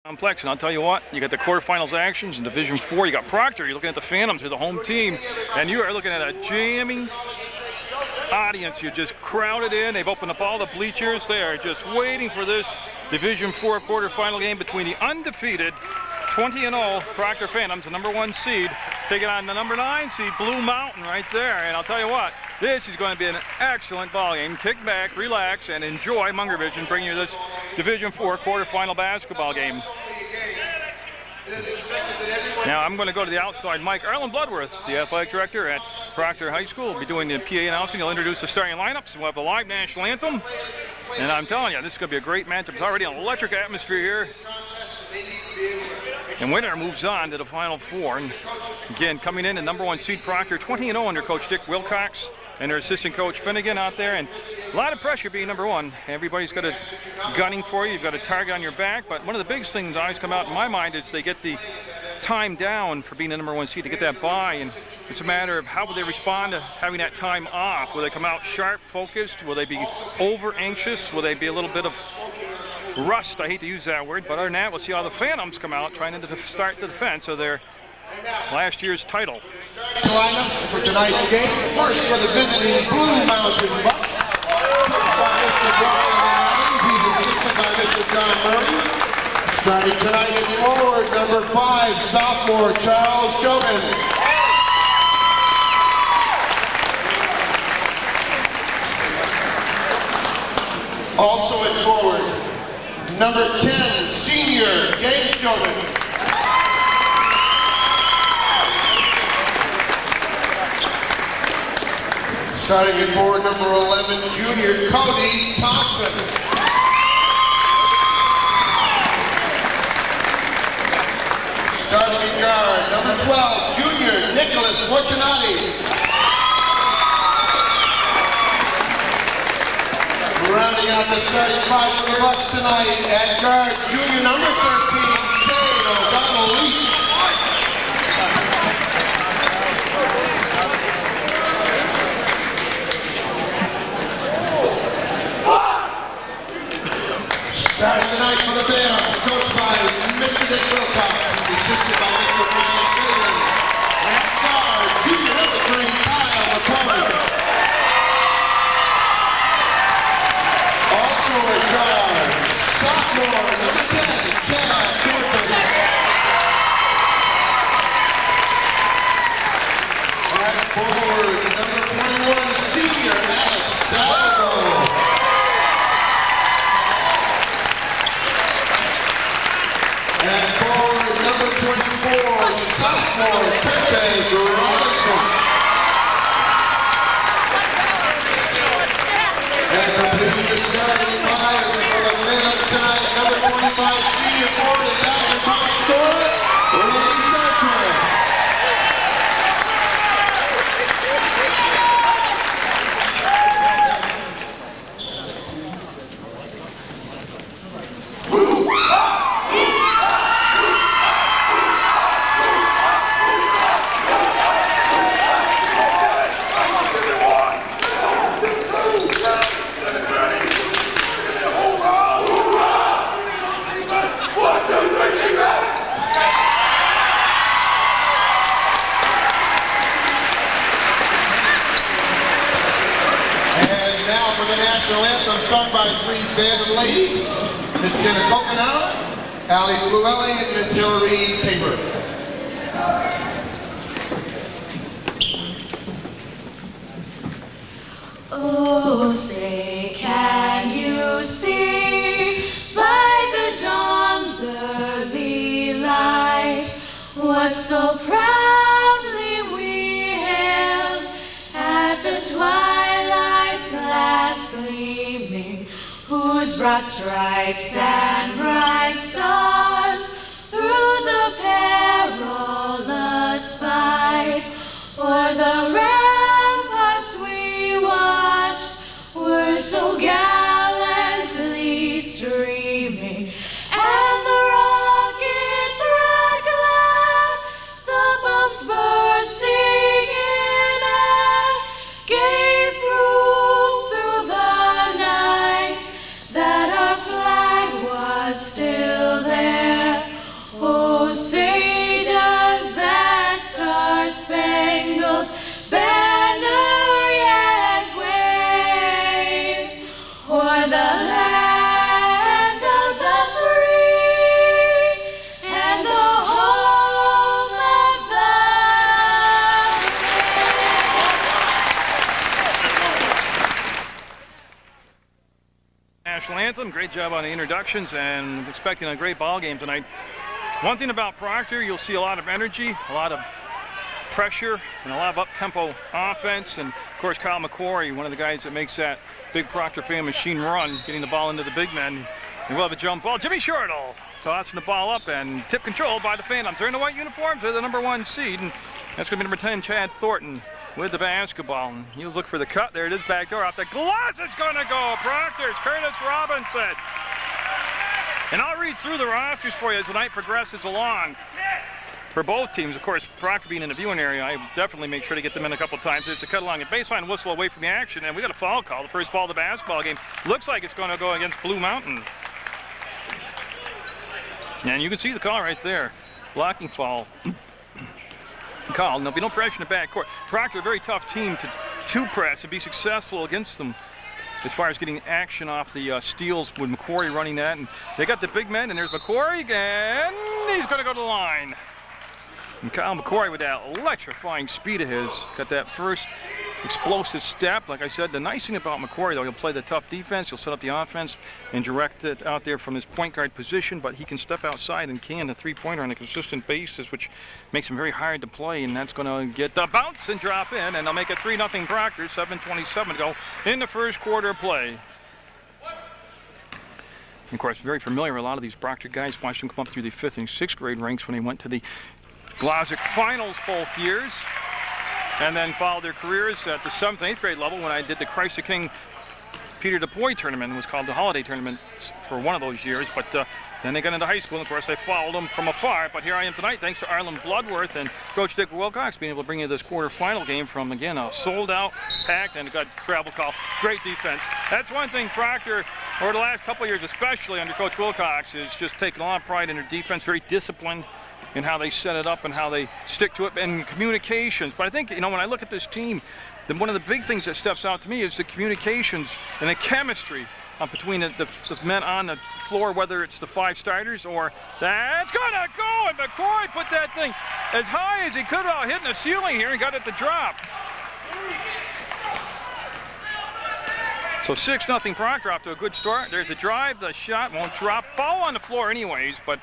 Complex, and I'll tell you what, you got the quarterfinals actions in Division 4. You got Proctor. You're looking at the Phantoms, who are the home team, and you are looking at a jamming audience. You're just crowded in. They've opened up all the bleachers. They are just waiting for this Division 4 quarterfinal game between the undefeated 20-0 Proctor Phantoms, the #1 seed, taking on the #9 seed Blue Mountain right there. And I'll tell you what, this is going to be an excellent ball game. Kick back, relax, and enjoy Munger Vision bringing you this Division 4 quarterfinal basketball game. Now I'm going to go to the outside mic. Arlen Bloodworth, the athletic director at Proctor High School, will be doing the PA announcing. He'll introduce the starting lineups. We'll have the live national anthem. And I'm telling you, this is going to be a great matchup. There's already an electric atmosphere here. And winner moves on to the Final Four. And again, coming in at #1 seed Proctor, 20-0 under Coach Dick Wilcox and their assistant coach Finnegan out there. And a lot of pressure being #1. Everybody's got a gunning for you. You've got a target on your back. But one of the biggest things that always come out in my mind is they get the time down for being the #1 seed to get that bye. And it's a matter of how will they respond to having that time off. Will they come out sharp, focused? Will they be over anxious? Will they be a little bit of rust? I hate to use that word, but other than that, we'll see how the Phantoms come out trying to start the defense of their last year's title. Lineups for tonight's game. First for the visiting Blue Mountain Bucks. Coached by Mr. Brian Allen. He's assisted by Mr. John Murray. Starting tonight at forward, #5, sophomore Charles Jobin. Also at forward, #10, senior James Jobin. Starting at forward, #11, junior Cody Thompson. Starting at guard, #12, junior Nicholas Fortunati. Rounding out the starting five for the Bucks tonight, at guard, junior #13, Shane O'Donnell Leach. Starting tonight for the Phantoms, coached by Mr. Dick Wilcox. He's assisted by Mr. Brian Finnegan. At guard, junior #3, Kyle McCormick. Also at guard, sophomore #10, Chad Courtney. At forward, #21, senior Alex Salvo. And forward, #24, sophomore Curtis Robinson. And completing the starting five for the Phantoms tonight, #25, senior forward and Dalvin Pop scorer, Randy Chartrand. National anthem sung by 3 Phantom ladies, Miss Jenna Coconut, Allie Fluelli, and Miss Hillary Tabor. Oh, say, can you see by the dawn's early light what so proudly we hailed at the twilight's last gleaming, whose broad stripes and bright stars through the perilous fight o'er the ramparts we watched were so gallantly streaming, and the rockets red glare, the bombs bursting in air, gave through the night that our flag was still job on the introductions and expecting a great ball game tonight. One thing about Proctor, you'll see a lot of energy, a lot of pressure, and a lot of up-tempo offense. And of course, Kyle McQuarrie, one of the guys that makes that big Proctor fan machine run, getting the ball into the big men. And we'll have a jump ball. Jimmy Shortle tossing the ball up and tip control by the Phantoms. They're in the white uniforms. They're the #1 seed. And that's going to be number 10, Chad Thornton, with the basketball. And he'll look for the cut. There it is, back door off the glass. It's going to go. Proctor's Curtis Robinson. And I'll read through the rosters for you as the night progresses along. For both teams, of course, Proctor being in the viewing area, I definitely make sure to get them in a couple times. There's a cut along the baseline, whistle away from the action, and we got a foul call. The first foul of the basketball game. Looks like it's going to go against Blue Mountain. And you can see the call right there. Blocking foul. Call. There'll be no pressure in the backcourt. Proctor, a very tough team to press and be successful against them as far as getting action off the steals with McQuarrie running that. And they got the big men, and there's McQuarrie again. He's going to go to the line. And Kyle McQuarrie with that electrifying speed of his, got that first explosive step. Like I said, the nice thing about McQuarrie, though, he'll play the tough defense, he'll set up the offense and direct it out there from his point guard position, but he can step outside and can the three-pointer on a consistent basis, which makes him very hard to play, and that's going to get the bounce and drop in, and they'll make it 3-0 Proctor, 7:27 to go in the first quarter of play. And of course, very familiar, a lot of these Proctor guys watched them come up through the 5th and 6th grade ranks when they went to the Glossic finals both years, and then followed their careers at the 7th and 8th grade level when I did the Christ the King Peter DuPois tournament. It was called the Holiday Tournament for one of those years, but then they got into high school, and of course I followed them from afar. But here I am tonight, thanks to Arlen Bloodworth and Coach Dick Wilcox being able to bring you this quarterfinal game from, again, a sold-out, packed, and got gravel call. Great defense. That's one thing Proctor, over the last couple of years, especially under Coach Wilcox, is just taking a lot of pride in their defense, very disciplined in how they set it up and how they stick to it, and communications. But I think, you know, when I look at this team, then one of the big things that steps out to me is the communications and the chemistry between the men on the floor, whether it's the 5 starters or that's gonna go, and McQuarrie put that thing as high as he could without hitting the ceiling here and got it to drop. So 6-0 Proctor, off to a good start. There's a drive, the shot won't drop. Foul on the floor anyways, but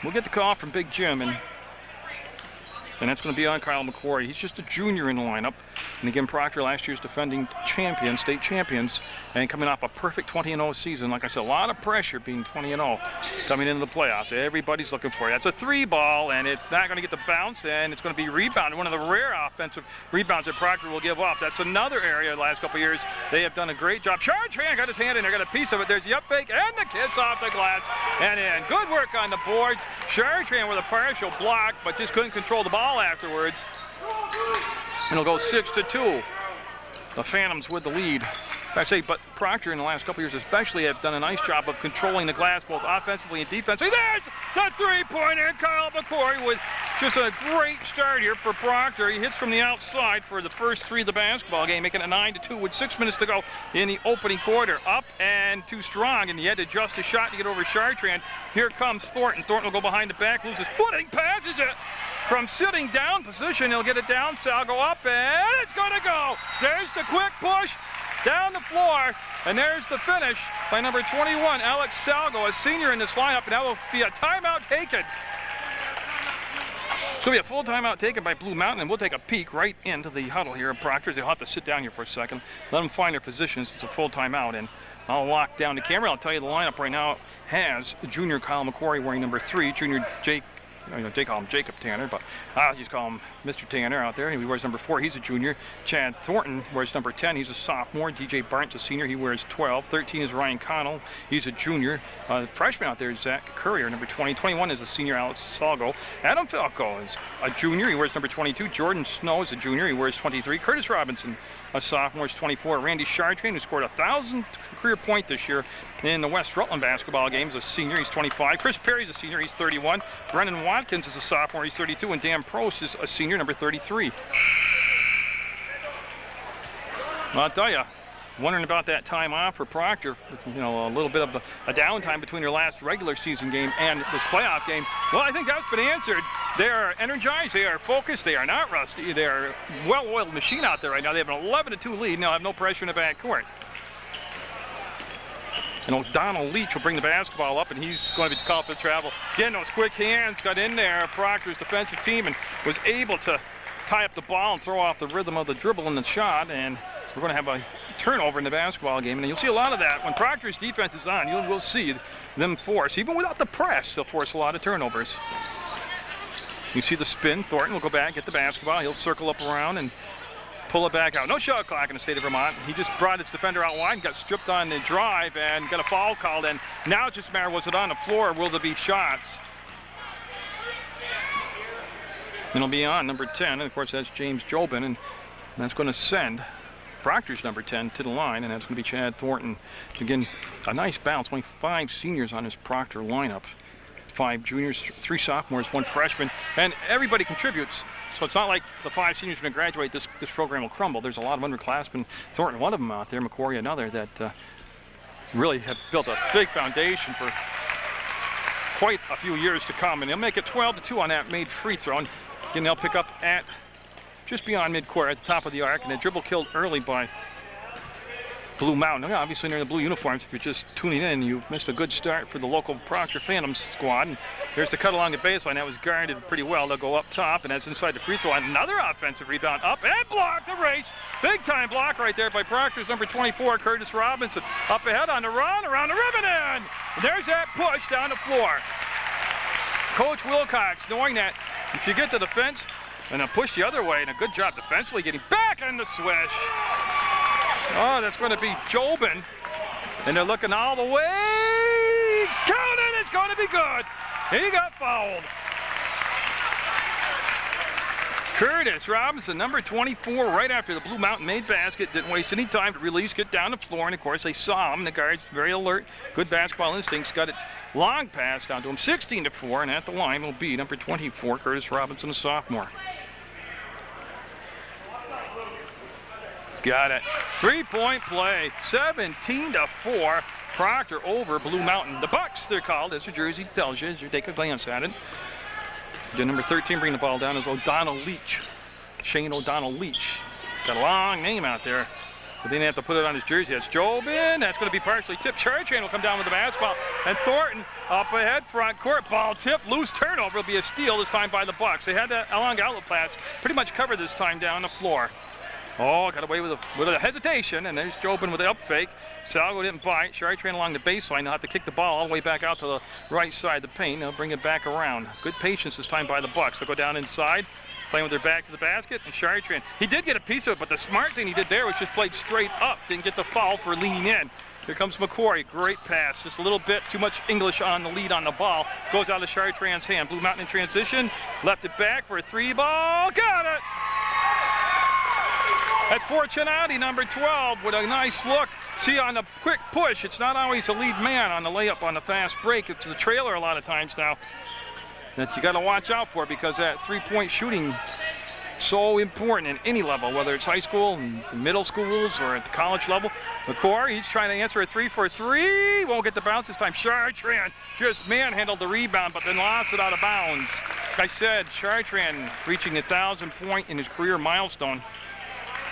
we'll get the call from Big Jim, and that's going to be on Kyle McQuarrie. He's just a junior in the lineup. And again, Proctor, last year's defending champion, state champions, and coming off a perfect 20-0 season. Like I said, a lot of pressure being 20-0 coming into the playoffs. Everybody's looking for you. That's a 3-ball, and it's not going to get the bounce, and it's going to be rebounded. One of the rare offensive rebounds that Proctor will give up. That's another area the last couple of years they have done a great job. Chartrand got his hand in there, got a piece of it. There's the up fake and the kiss off the glass, and in. Good work on the boards. Chartrand with a partial block, but just couldn't control the ball afterwards. And it'll go 6-2. The Phantoms with the lead. I say, but Proctor in the last couple of years especially have done a nice job of controlling the glass both offensively and defensively. There's the three-pointer. Kyle McQuarrie with just a great start here for Proctor. He hits from the outside for the first 3 of the basketball game, making it 9-2 with 6 minutes to go in the opening quarter. Up and too strong, and he had to adjust his shot to get over Chartrand. Here comes Thornton. Thornton will go behind the back, loses footing, passes it. From sitting down position, he'll get it down, Sal go up, and it's going to go. There's the quick push down the floor, and there's the finish by number 21, Alex Salgo, a senior in this lineup, and that will be a timeout taken. So we have a full timeout taken by Blue Mountain, and we'll take a peek right into the huddle here at Proctor's. They'll have to sit down here for a second, let them find their positions. It's a full timeout, and I'll lock down the camera. I'll tell you the lineup right now has junior Kyle McQuarrie wearing number 3, junior Jake. They call him Jacob Tanner, but I just call him Mr. Tanner out there. He wears number 4. He's a junior. Chad Thornton wears number 10. He's a sophomore. DJ Barnes, a senior. He wears 12. 13 is Ryan Connell. He's a junior. Freshman out there is Zach Courier, number 20. 21 is a senior, Alex Salgo. Adam Falco is a junior. He wears number 22. Jordan Snow is a junior. He wears 23. Curtis Robinson, a sophomore, is 24. Randy Chartrand, who scored 1,000th career point this year in the West Rutland basketball game, is a senior. He's 25. Chris Perry's a senior. He's 31. Brendan Watkins is a sophomore. He's 32. And Dan Prost is a senior, number 33. I'll tell you, wondering about that time off for Proctor, you know, a little bit of a downtime between their last regular season game and this playoff game. Well, I think that's been answered. They are energized, they are focused, they are not rusty, they are a well-oiled machine out there right now. They have an 11-2 lead, now have no pressure in the backcourt. And O'Donnell Leach will bring the basketball up, and he's going to be called for travel. Again, those quick hands got in there. Proctor's defensive team and was able to tie up the ball and throw off the rhythm of the dribble and the shot. And we're going to have a turnover in the basketball game. And you'll see a lot of that. When Proctor's defense is on, you will see them force. Even without the press, they'll force a lot of turnovers. You see the spin. Thornton will go back, get the basketball. He'll circle up around and pull it back out. No shot clock in the state of Vermont. He just brought his defender out wide, got stripped on the drive, and got a foul called. And now it's just a matter, was it on the floor, or will there be shots? It'll be on number 10, and of course that's James Jobin, and that's going to send Proctor's number 10 to the line, and that's going to be Chad Thornton. Again, a nice bounce. Only 5 seniors on his Proctor lineup. 5 juniors, 3 sophomores, 1 freshman, and everybody contributes. So it's not like the 5 seniors are going to graduate, this program will crumble. There's a lot of underclassmen. Thornton, one of them out there, McCory, another, that really have built a big foundation for quite a few years to come. And they'll make it 12-2 on that made free throw. And again, they'll pick up at just beyond midcourt at the top of the arc, and a dribble killed early by Blue Mountain. Obviously, they're in the blue uniforms. If you're just tuning in, you've missed a good start for the local Proctor Phantoms squad. And there's the cut along the baseline. That was guarded pretty well. They'll go up top, and that's inside the free throw line. Another offensive rebound up and blocked the race. Big time block right there by Proctor's number 24, Curtis Robinson. Up ahead on the run, around the ribbon end. And there's that push down the floor. Coach Wilcox, knowing that if you get to the fence and then push the other way, and a good job defensively getting back on the swish. Oh, that's going to be Jobin. And they're looking all the way. Count it, it's going to be good. And he got fouled. Curtis Robinson, number 24, right after the Blue Mountain made basket. Didn't waste any time to release, get down the floor. And of course, they saw him. The guards very alert. Good basketball instincts. Got it long pass down to him. 16-4. And at the line will be number 24, Curtis Robinson, a sophomore. Got it. 3-point play. 17-4. Proctor over Blue Mountain. The Bucks, they're called, as your jersey tells you, as you take a glance at it. The number 13 bringing the ball down is O'Donnell Leach. Shane O'Donnell Leach. Got a long name out there. But then they have to put it on his jersey. That's Jobin. That's going to be partially tipped. Chartrain will come down with the basketball. And Thornton up ahead, front court. Ball tipped. Loose turnover. Will be a steal this time by the Bucks. They had that long outlet pass pretty much covered this time down the floor. Oh, got away with a hesitation, and there's Jobin with the up fake. Salgo didn't bite. Chartrain along the baseline. They'll have to kick the ball all the way back out to the right side of the paint. They'll bring it back around. Good patience this time by the Bucks. They'll go down inside, playing with their back to the basket, and Chartrain, he did get a piece of it, but the smart thing he did there was just played straight up. Didn't get the foul for leaning in. Here comes McCory. Great pass. Just a little bit too much English on the lead on the ball. Goes out of Chartrain's hand. Blue Mountain in transition. Left it back for a 3-ball. Got it! That's Fortunati, number 12, with a nice look. See, on the quick push, it's not always the lead man on the layup on the fast break. It's the trailer a lot of times now that you got to watch out for, because that 3-point shooting so important in any level, whether it's high school, middle schools, or at the college level. McCory, he's trying to answer a 3 for 3. Won't get the bounce this time. Chartrain just manhandled the rebound, but then lost it out of bounds. Like I said, Chartrain reaching the 1,000-point in his career milestone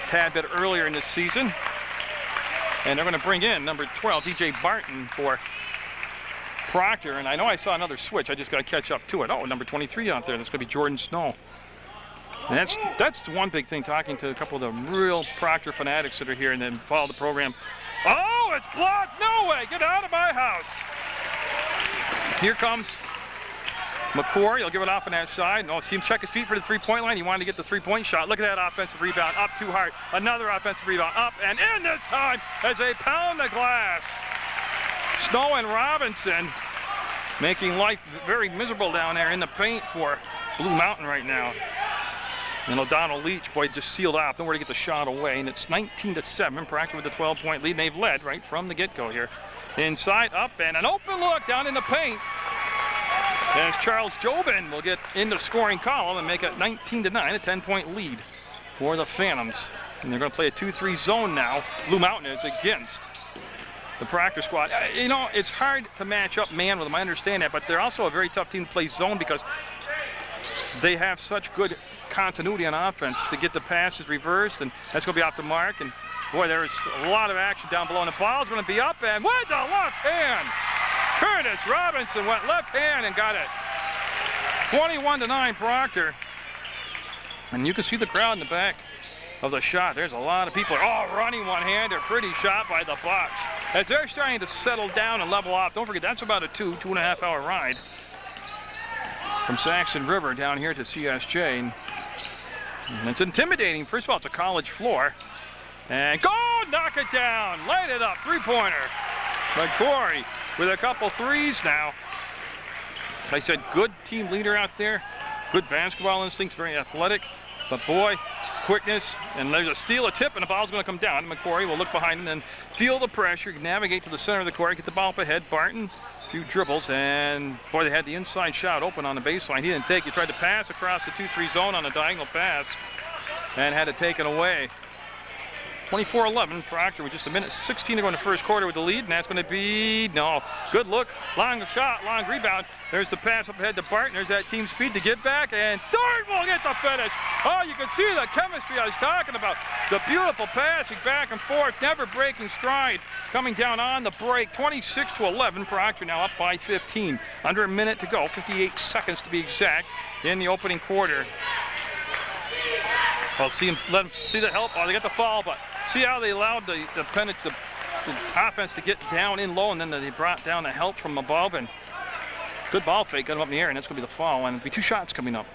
tad bit earlier in this season. And they're going to bring in number 12, DJ Barton, for Proctor. And I know I saw another switch. I just got to catch up to it. Oh, number 23 out there. That's going to be Jordan Snow. And that's one big thing, talking to a couple of the real Proctor fanatics that are here and then follow the program. Oh, it's blocked. No way. Get out of my house. Here comes McCory. He'll give it off on that side. No, see him check his feet for the 3-point line. He wanted to get the 3-point shot. Look at that offensive rebound. Up too hard. Another offensive rebound. Up and in this time as they pound the glass. Snow and Robinson making life very miserable down there in the paint for Blue Mountain right now. And O'Donnell Leach, boy, just sealed off. Nowhere to get the shot away. And it's 19-7. Proctor with the 12-point lead. And they've led right from the get-go here. Inside, up, and an open look down in the paint. As Charles Jobin will get in the scoring column and make it 19-9, a 10-point lead for the Phantoms. And they're going to play a 2-3 zone now. Blue Mountain is against the Proctor squad. You know, it's hard to match up man with them, I understand that, but they're also a very tough team to play zone because they have such good continuity on offense to get the passes reversed, and that's going to be off the mark. And boy, there's a lot of action down below, and the ball's going to be up, and with the left hand, Curtis Robinson went left hand and got it. 21-9 Proctor. And you can see the crowd in the back of the shot. There's a lot of people. Oh, running one-hander. Pretty shot by the Bucks. As they're starting to settle down and level off. Don't forget, that's about a 2.5 hour ride from Saxon River down here to CSJ. And it's intimidating. First of all, it's a college floor. And go, knock it down. Light it up. Three-pointer. McCrory with a couple threes now. Like I said, good team leader out there. Good basketball instincts, very athletic. But boy, quickness, and there's a steal, a tip, and the ball's going to come down. McCrory will look behind him and feel the pressure, navigate to the center of the court, get the ball up ahead. Barton, a few dribbles, and boy, they had the inside shot open on the baseline. He didn't take it. He tried to pass across the 2-3 zone on a diagonal pass and had it taken away. 24-11, Proctor with just a minute 16 to go in the first quarter with the lead, and that's going to be, no, good look, long shot, long rebound. There's the pass up ahead to Barton. There's that team speed to get back, and Thornton will get the finish. Oh, you can see the chemistry I was talking about. The beautiful passing back and forth, never breaking stride. Coming down on the break, 26-11, Proctor now up by 15. Under a minute to go, 58 seconds to be exact in the opening quarter. Well, let them see the help. Oh, they got the foul, but see how they allowed the offense to get down in low, and then they brought down the help from above, and good ball fake, got him up in the air, and that's going to be the foul, and it'll be 2 shots coming up.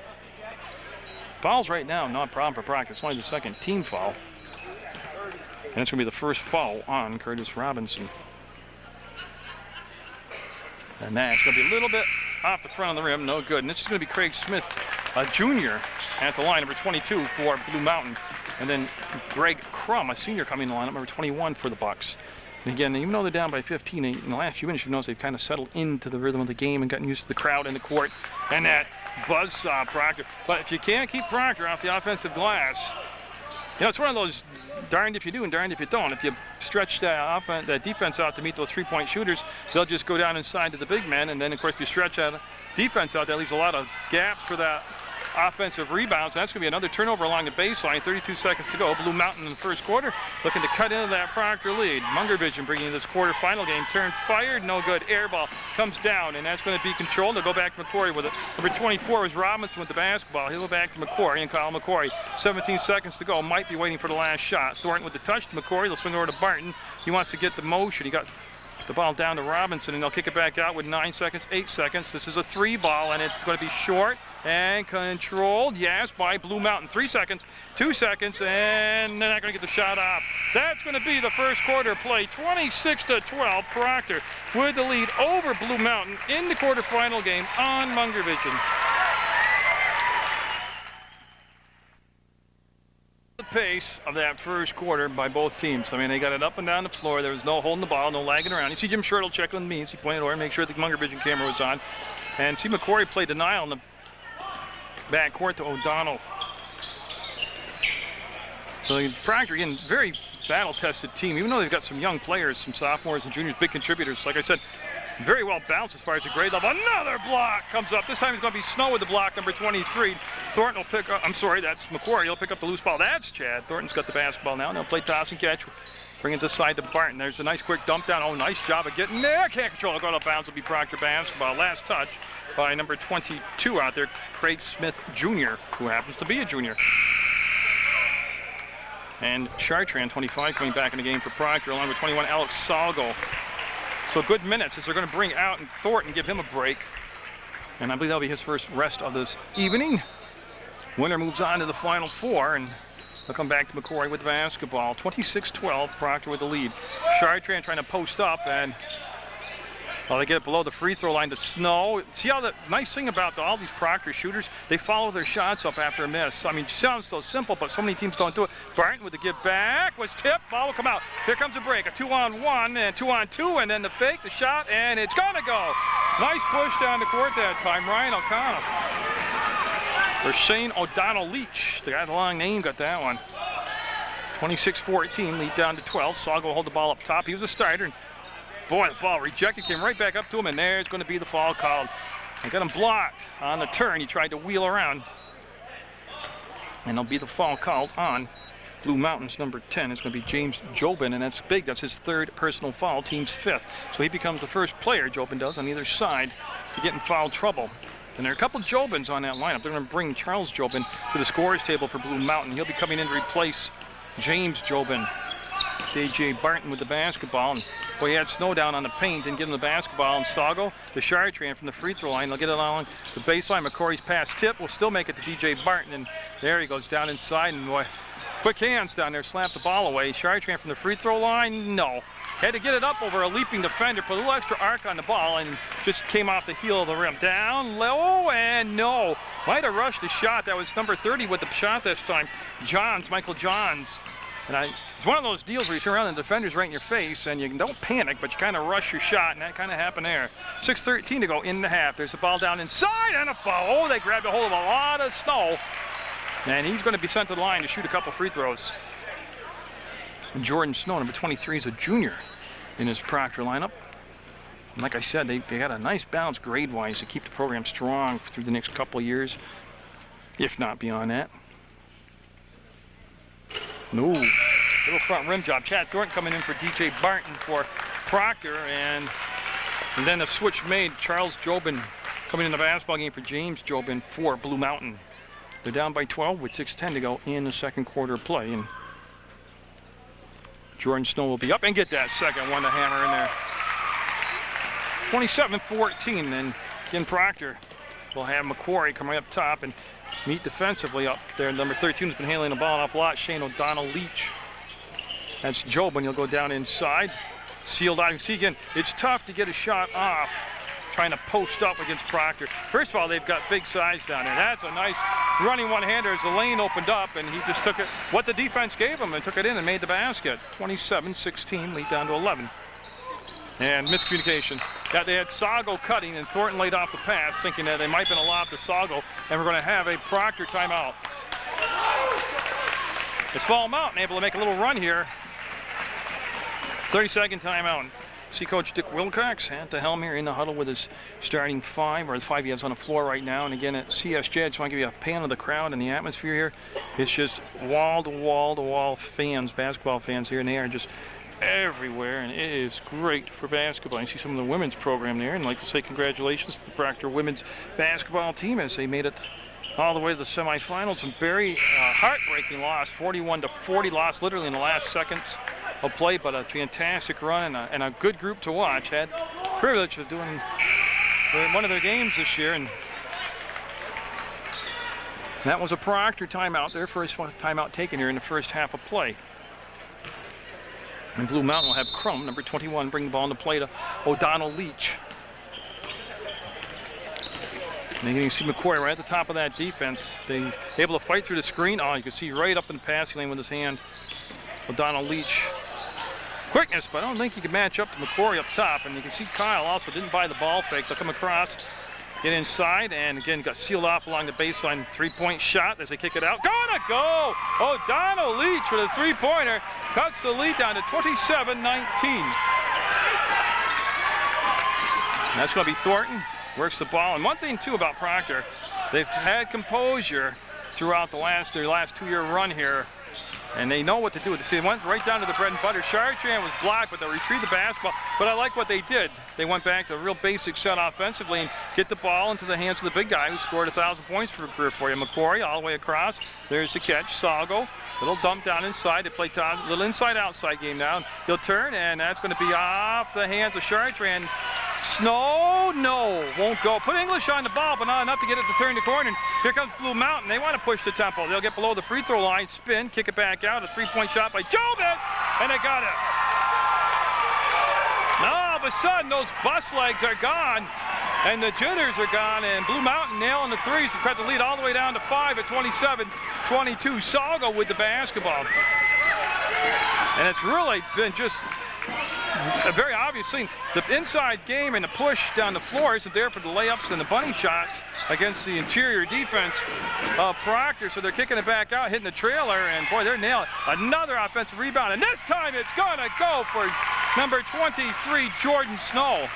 Fouls right now, not a problem for Proctor. It's only the second team foul. And it's going to be the first foul on Curtis Robinson. And that's going to be a little bit off the front of the rim, no good. And this is going to be Craig Smith, a junior, at the line, number 22 for Blue Mountain. And then Greg Crum, a senior, coming in the lineup, number 21 for the Bucks. And again, even though they're down by 15, in the last few minutes, you've noticed they've kind of settled into the rhythm of the game and gotten used to the crowd in the court and that buzzsaw Proctor. But if you can't keep Proctor off the offensive glass, you know, it's one of those darned if you do and darned if you don't. If you stretch that defense out to meet those three-point shooters, they'll just go down inside to the big men. And then, of course, if you stretch that defense out, that leaves a lot of gaps for that offensive rebounds. That's going to be another turnover along the baseline. 32 seconds to go. Blue Mountain in the first quarter looking to cut into that Proctor lead. Munger Vision bringing this quarterfinal game. Turn fired, no good. Air ball comes down, and that's going to be controlled. They'll go back to McCrory with it. Number 24 was Robinson with the basketball. He'll go back to McCrory and Kyle McCrory. 17 seconds to go. Might be waiting for the last shot. Thornton with the touch to McCrory. They'll swing over to Barton. He wants to get the motion. He got the ball down to Robinson, and they'll kick it back out with 9 seconds, 8 seconds. This is a 3-ball, and it's going to be short and controlled, yes, by Blue Mountain. 3 seconds, 2 seconds, and they're not going to get the shot off. That's going to be the first quarter play. 26-12, Proctor with the lead over Blue Mountain in the quarterfinal game on Munger Vision. The pace of that first quarter by both teams. I mean, they got it up and down the floor. There was no holding the ball, no lagging around. You see Jim Shirtle checking with me as he pointed over, make sure the Munger Vision camera was on. And see McCrory play denial in the backcourt to O'Donnell. So Proctor, again, very battle-tested team. Even though they've got some young players, some sophomores and juniors, big contributors. Like I said, very well balanced as far as the grade level. Another block comes up. This time it's going to be Snow with the block, number 23. Thornton will pick up, I'm sorry, that's McCrory. He'll pick up the loose ball. That's Chad. Thornton's got the basketball now. They'll play toss and catch. Bring it this side to Barton. There's a nice quick dump down. Oh, nice job of getting there. Can't control it. Go out of bounds. Will be Proctor basketball. Last touch by number 22 out there, Craig Smith Jr., who happens to be a junior. And Chartrand, 25, coming back in the game for Proctor, along with 21, Alex Salgo. So good minutes as they're going to bring out and Thornton, give him a break. And I believe that'll be his first rest of this evening. Winner moves on to the Final Four, and they'll come back to McCrory with the basketball. 26-12, Proctor with the lead. Chartrand trying to post up, and well, they get it below the free throw line to Snow. See how the nice thing about all these Proctor shooters, they follow their shots up after a miss. I mean, it sounds so simple, but so many teams don't do it. Barton with the give back, was tipped, ball will come out. Here comes a break, a 2-on-1 and 2-on-2, and then the fake, the shot, and it's gonna go. Nice push down the court that time, Ryan O'Connell. Or Shane O'Donnell Leach, the guy with the long name got that one. 26-14, lead down to 12. Salgo will hold the ball up top. He was a starter. And boy, the ball rejected, came right back up to him, and there's going to be the foul called. They got him blocked on the turn. He tried to wheel around. And there'll be the foul called on Blue Mountain's number 10 is going to be James Jobin, and that's big. That's his 3rd personal foul, team's 5th. So he becomes the first player, Jobin does, on either side to get in foul trouble. And there are a couple Jobins on that lineup. They're going to bring Charles Jobin to the scorers table for Blue Mountain. He'll be coming in to replace James Jobin. DJ Barton with the basketball, and boy, he had Snow down on the paint, didn't give him the basketball, and Sago, the Chartrand from the free throw line, they'll get it along the baseline. McCory's pass tip will still make it to DJ Barton, and there he goes down inside, and boy, quick hands down there, slapped the ball away. Chartrand from the free throw line, no. Had to get it up over a leaping defender, put a little extra arc on the ball, and just came off the heel of the rim. Down low, and no. Might have rushed the shot. That was number 30 with the shot this time. Michael Johns. And it's one of those deals where you turn around and the defender's right in your face, and you don't panic, but you kind of rush your shot, and that kind of happened there. 6:13 to go in the half. There's a ball down inside, and a foul. Oh, they grabbed a hold of a lot of Snow, and he's going to be sent to the line to shoot a couple free throws. And Jordan Snow, number 23, is a junior in his Proctor lineup. And like I said, they got a nice balance grade-wise to keep the program strong through the next couple of years, if not beyond that. No, little front rim job. Chad Thornton coming in for DJ Barton for Proctor, and then the switch made. Charles Jobin coming in the basketball game for James Jobin for Blue Mountain. They're down by 12 with 6:10 to go in the second quarter of play, and Jordan Snow will be up and get that second one to hammer in there. 27-14, and again Proctor will have McQuarrie coming up top and meet defensively up there. Number 13 has been handling the ball an awful lot. Shane O'Donnell Leach. That's Jobin. He'll go down inside. Sealed out. You see again, it's tough to get a shot off trying to post up against Proctor. First of all, they've got big size down there. That's a nice running one-hander as the lane opened up, and he just took it, what the defense gave him, and took it in and made the basket. 27-16, lead down to 11. And miscommunication. Yeah, they had Sago cutting, and Thornton laid off the pass, thinking that they might have been a lob to Sago, and we're going to have a Proctor timeout. It's Fall Mountain able to make a little run here. 30-second timeout. See Coach Dick Wilcox at the helm here in the huddle with his starting 5, or the 5 he has on the floor right now. And again at CSJ, I just want to give you a pan of the crowd and the atmosphere here. It's just wall-to-wall-to-wall fans, basketball fans here, and they are just everywhere, and it is great for basketball. You see some of the women's program there, and I'd like to say congratulations to the Proctor women's basketball team as they made it all the way to the semifinals. Some very heartbreaking loss, 41-40 loss, literally in the last seconds of play, but a fantastic run and a good group to watch. Had the privilege of doing one of their games this year, and that was a Proctor timeout, their first timeout taken here in the first half of play. And Blue Mountain will have Crum, number 21, bring the ball into play to O'Donnell Leach. And you can see McCoy right at the top of that defense. They able to fight through the screen. Oh, you can see right up in the passing lane with his hand. O'Donnell Leach. Quickness, but I don't think he can match up to McCoy up top. And you can see Kyle also didn't buy the ball fake. They'll come across, get inside, and again got sealed off along the baseline. Three-point shot as they kick it out. Gonna go! O'Donnell Leach with a three-pointer. Cuts the lead down to 27-19. That's going to be Thornton. Works the ball. And one thing, too, about Proctor, they've had composure throughout their last 2-year run here. And they know what to do. They went right down to the bread and butter. Chartrand was blocked, but they retrieved the basketball. But I like what they did. They went back to a real basic set offensively and get the ball into the hands of the big guy who scored 1,000 points for a career for you. McCory all the way across. There's the catch. Sago, little dump down inside. They play a little inside-outside game now. He'll turn, and that's going to be off the hands of Chartrand. Snow, no, won't go. Put English on the ball, but not enough to get it to turn the corner. And here comes Blue Mountain. They want to push the tempo. They'll get below the free throw line, spin, kick it back out. A three-point shot by Jobin, and they got it. Now all of a sudden, those bus legs are gone, and the jitters are gone, and Blue Mountain nailing the threes and cut the lead all the way down to 5 at 27-22. Sago with the basketball. And it's really been just a very obvious thing. The inside game and the push down the floor isn't there for the layups and the bunny shots against the interior defense of Proctor. So they're kicking it back out, hitting the trailer, and boy, they're nailing another offensive rebound. And this time it's gonna go for number 23, Jordan Snow.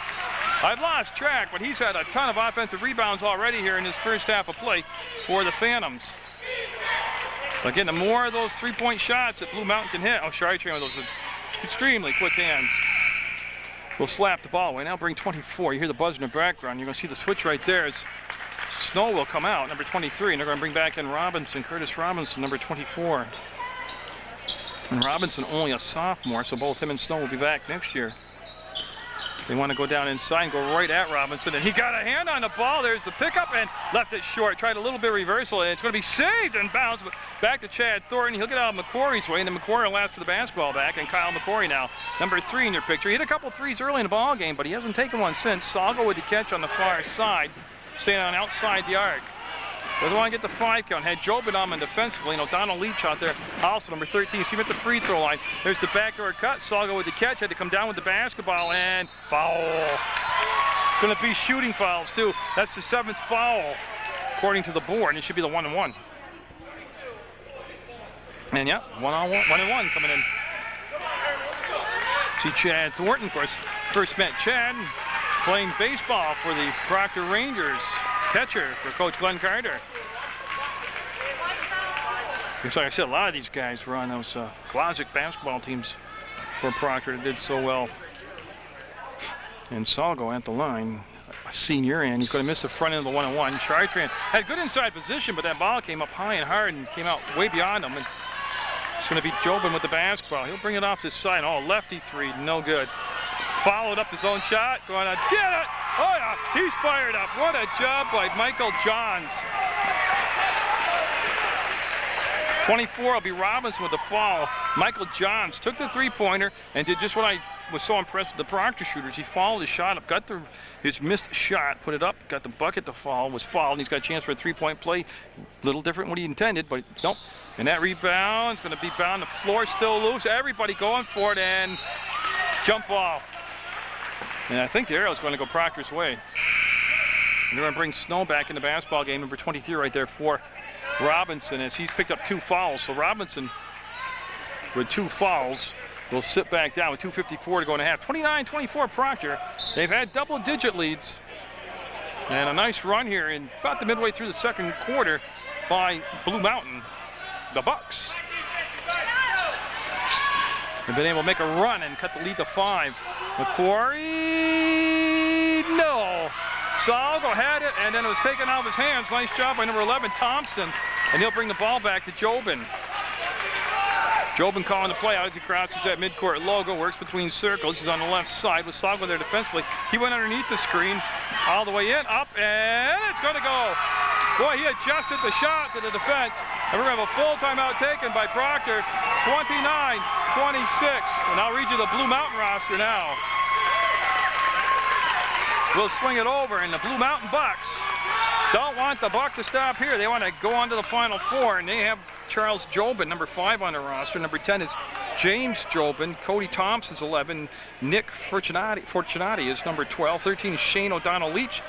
I've lost track, but he's had a ton of offensive rebounds already here in his first half of play for the Phantoms. So again, the more of those three-point shots that Blue Mountain can hit, Chartrain with those extremely quick hands will slap the ball away. Now bring 24. You hear the buzz in the background. You're going to see the switch right there as Snow will come out, number 23, and they're going to bring back in Robinson, Curtis Robinson, number 24. And Robinson only a sophomore, so both him and Snow will be back next year. They want to go down inside and go right at Robinson, and he got a hand on the ball. There's the pickup and left it short. Tried a little bit of reversal, and it's going to be saved and bounced. But back to Chad Thornton. He'll get out of McQuarrie's way, and then McQuarrie will ask for the basketball back. And Kyle McQuarrie now, number 3 in your picture. He hit a couple threes early in the ball game, but he hasn't taken one since. Salgo with the catch on the far side, staying on outside the arc. Doesn't want to get the 5 count. Had Jobin on him defensively, and O'Donnell Leach out there. Also number 13. See him at the free throw line. There's the backdoor cut. Salgo with the catch. Had to come down with the basketball and foul. Going to be shooting fouls too. That's the 7th foul according to the board. And it should be the 1-and-1. And yeah, 1-on-1 coming in. See Chad Thornton, of course. First met Chad playing baseball for the Proctor Rangers. Catcher for Coach Glenn Carter. Because like I said, a lot of these guys were on those classic basketball teams for Proctor that did so well. And Salgo at the line, a senior, and he could have missed the front end of the 1-on-1. Chartrain had good inside position, but that ball came up high and hard and came out way beyond him. And it's going to be Jobin with the basketball. He'll bring it off this side. Oh, lefty 3, no good. Followed up his own shot, going to get it. Oh yeah, he's fired up. What a job by Michael Johns. 24 will be Robinson with the foul. Michael Johns took the three-pointer and did just what I was so impressed with the Proctor shooters. He followed his shot up, got his missed shot, put it up, got the bucket to fall, was fouled, and he's got a chance for a three-point play. A little different what he intended, but nope. And that rebound is going to be bound. The floor still loose. Everybody going for it, and jump ball. And I think the arrow is going to go Proctor's way. And they're going to bring Snow back in the basketball game, number 23 right there for Robinson, as he's picked up 2 fouls. So Robinson with 2 fouls will sit back down with 2:54 to go in a half. 29-24 Proctor. They've had double-digit leads. And a nice run here in about the midway through the second quarter by Blue Mountain, the Bucks. They've been able to make a run and cut the lead to 5. McQuarrie, no. Salgo had it, and then it was taken out of his hands. Nice job by number 11, Thompson. And he'll bring the ball back to Jobin. Jobin calling the play out as he crosses that midcourt logo, works between circles. He's on the left side with Salgo there defensively. He went underneath the screen, all the way in, up, and it's going to go. Boy, he adjusted the shot to the defense. And we're going to have a full timeout taken by Proctor, 29-26. And I'll read you the Blue Mountain roster now. We'll swing it over, and the Blue Mountain Bucks don't want the buck to stop here. They want to go on to the Final Four, and they have Charles Jobin, number 5 on the roster. Number 10 is James Jobin. Cody Thompson's 11. Nick Fortunati is number 12. 13 is Shane O'Donnell Leach.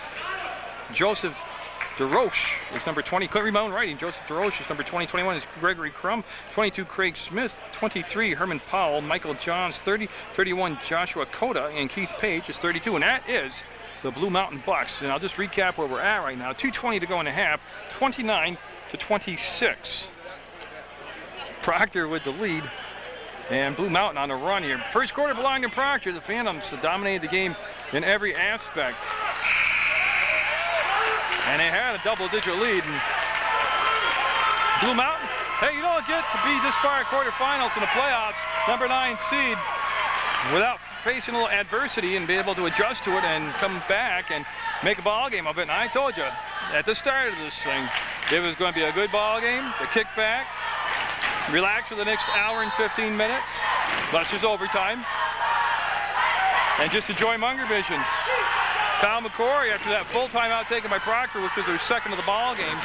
Joseph DeRoche is number 20. Couldn't read my own writing. Joseph DeRoche is number 20. 21 is Gregory Crum. 22, Craig Smith. 23, Herman Powell. Michael Johns, 30. 31, Joshua Cota. And Keith Page is 32. And that is the Blue Mountain Bucks. And I'll just recap where we're at right now. 2:20 to go in a half. 29-26. Proctor with the lead. And Blue Mountain on a run here. First quarter belonged to Proctor. The Phantoms dominated the game in every aspect. And they had a double-digit lead. And Blue Mountain, hey, you don't get to be this far in quarterfinals in the playoffs, number 9 seed, without facing a little adversity and be able to adjust to it and come back and make a ball game of it. And I told you at the start of this thing, it was going to be a good ball game. The kick back, relax for the next hour and 15 minutes, unless there's overtime, and just enjoy Munger vision. Kyle McQuarrie, after that full timeout taken by Proctor, which was their second of the ball game.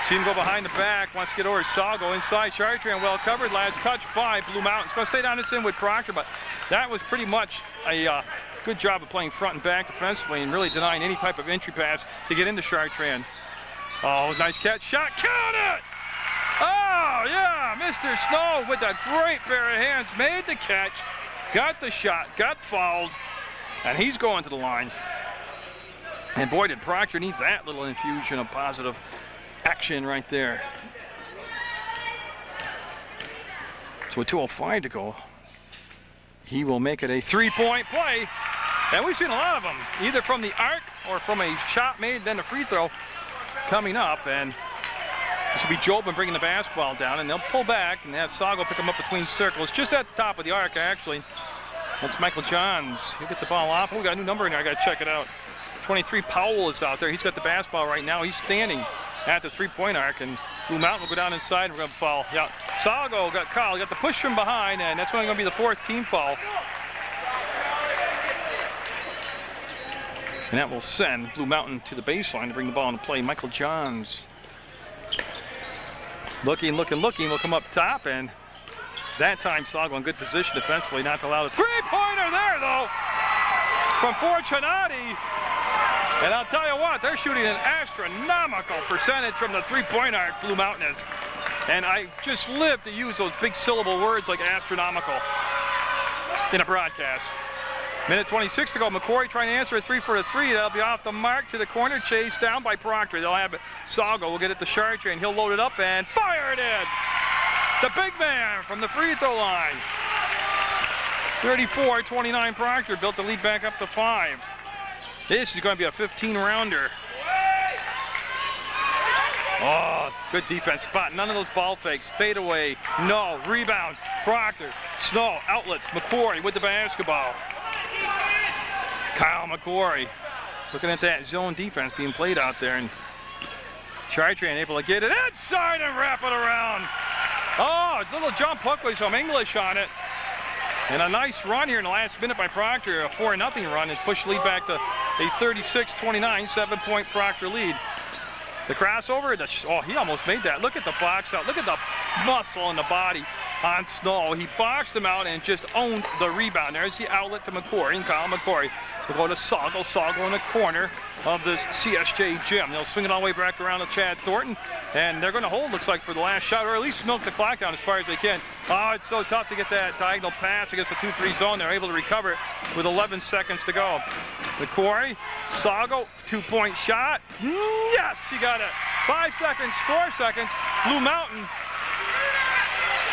See him go behind the back, wants to get over Salgo inside. Chartrain well covered, last touch by Blue Mountain. It's going to stay down this end with Proctor, but that was pretty much a good job of playing front and back defensively and really denying any type of entry pass to get into Chartrain. Oh, nice catch, shot, count it! Oh, yeah, Mr. Snow with a great pair of hands, made the catch, got the shot, got fouled, and he's going to the line. And boy, did Proctor need that little infusion of positive action right there. So with 2:05 to go, he will make it a 3-point play. And we've seen a lot of them, either from the arc or from a shot made, then a free throw coming up. And this will be Jobin bringing the basketball down, and they'll pull back and have Sago pick him up between circles, just at the top of the arc, actually. That's Michael Johns. He'll get the ball off. Oh, we got a new number in there. I got to check it out. 23 Powell is out there. He's got the basketball right now. He's standing at the 3-point arc, and Blue Mountain will go down inside. We're going to foul. Yeah, Sago got called. He got the push from behind, and that's only going to be the 4th team foul. And that will send Blue Mountain to the baseline to bring the ball into play. Michael Johns looking, will come up top, and that time Sago in good position defensively, not to allow the 3-pointer there, though, from Fortunati. And I'll tell you what, they're shooting an astronomical percentage from the 3-point arc, Blue Mountain is. And I just live to use those big syllable words like astronomical in a broadcast. Minute 26 to go. McCory trying to answer a 3 for a 3. That'll be off the mark to the corner. Chase down by Proctor. They'll have it. Sago will get it to Chartrain. He'll load it up and fire it in. The big man from the free throw line. 34-29 Proctor built the lead back up to 5. This is going to be a 15-rounder. Oh, good defense spot. None of those ball fakes. Fade away. No. Rebound. Proctor. Snow. Outlets. McCory with the basketball. Kyle McCory looking at that zone defense being played out there, and Chartrain able to get it inside and wrap it around. Oh, a little jump hook with some English on it. And a nice run here in the last minute by Proctor. A 4-0 run has pushed the lead back to a 36-29, 7-point Proctor lead. The crossover, oh, he almost made that. Look at the box out. Look at the muscle in the body on Snow. He boxed him out and just owned the rebound. There's the outlet to McCory, and Kyle McCory will go to Sago. Sago in the corner of this CSJ gym. They'll swing it all the way back around to Chad Thornton, and they're going to hold, looks like, for the last shot, or at least milk the clock down as far as they can. Oh, it's so tough to get that diagonal pass against the 2-3 zone. They're able to recover it with 11 seconds to go. McCory, Sago, 2-point shot. Yes, he got it. 5 seconds, 4 seconds. Blue Mountain.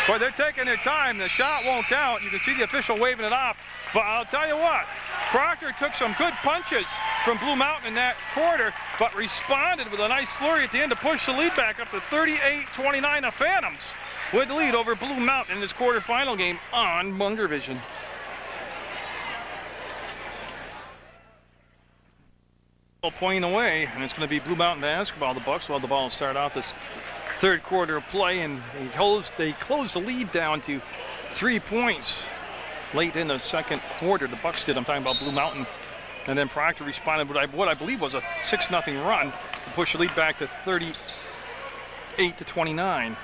Boy, they're taking their time. The shot won't count. You can see the official waving it off. But I'll tell you what, Proctor took some good punches from Blue Mountain in that quarter, but responded with a nice flurry at the end to push the lead back up to 38-29. The Phantoms with the lead over Blue Mountain in this quarterfinal game on Munger Vision. Pointing away, and it's going to be Blue Mountain basketball. The Bucks will have the ball and start off this third quarter of play, and they closed the lead down to 3 points late in the second quarter. The Bucks did. I'm talking about Blue Mountain. And then Proctor responded with what I believe was a 6-0 run to push the lead back to 38-29.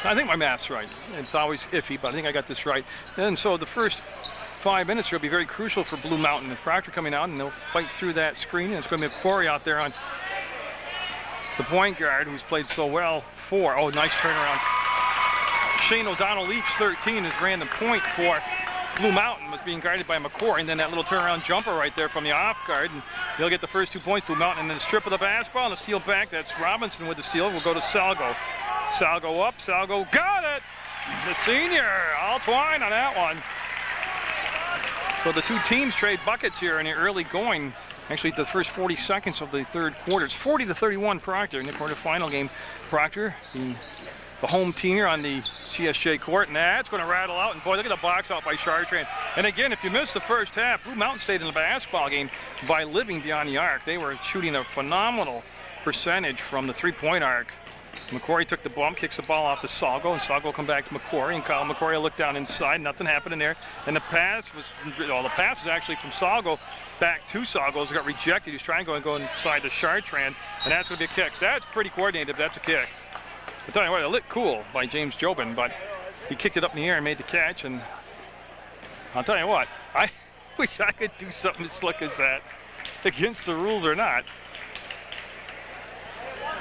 I think my math's right. It's always iffy, but I think I got this right. And so the first 5 minutes will be very crucial for Blue Mountain. And Proctor coming out, and they'll fight through that screen. And it's going to be McCory out there on the point guard, who's played so well for. Oh, nice turnaround. Shane O'Donnell Leach, 13, has ran the point for Blue Mountain, was being guarded by McCory, and then that little turnaround jumper right there from the off guard, and he'll get the first 2 points, Blue Mountain, and then a strip of the basketball and a steal back. That's Robinson with the steal. We'll go to Salgo. Salgo up, Salgo got it! The senior, all twine on that one. So the two teams trade buckets here in the early going. Actually, the first 40 seconds of the third quarter. It's 40-31 Proctor in the quarterfinal game. Proctor, the home team here on the CSJ court, and that's going to rattle out. And boy, look at the box out by Chartrain. And again, if you missed the first half, Blue Mountain stayed in the basketball game by living beyond the arc. They were shooting a phenomenal percentage from the 3-point arc. McCory took the bump, kicks the ball off to Salgo, and Salgo will come back to McCory, and Kyle McCory will look down inside. Nothing happened in there. And the pass was actually from Salgo back to Salgo. It got rejected. He was trying to go inside to Chartrain, and that's going to be a kick. That's pretty coordinated. That's a kick. I'll tell you what, it looked cool by James Jobin, but he kicked it up in the air and made the catch. And I'll tell you what, I wish I could do something as slick as that, against the rules or not.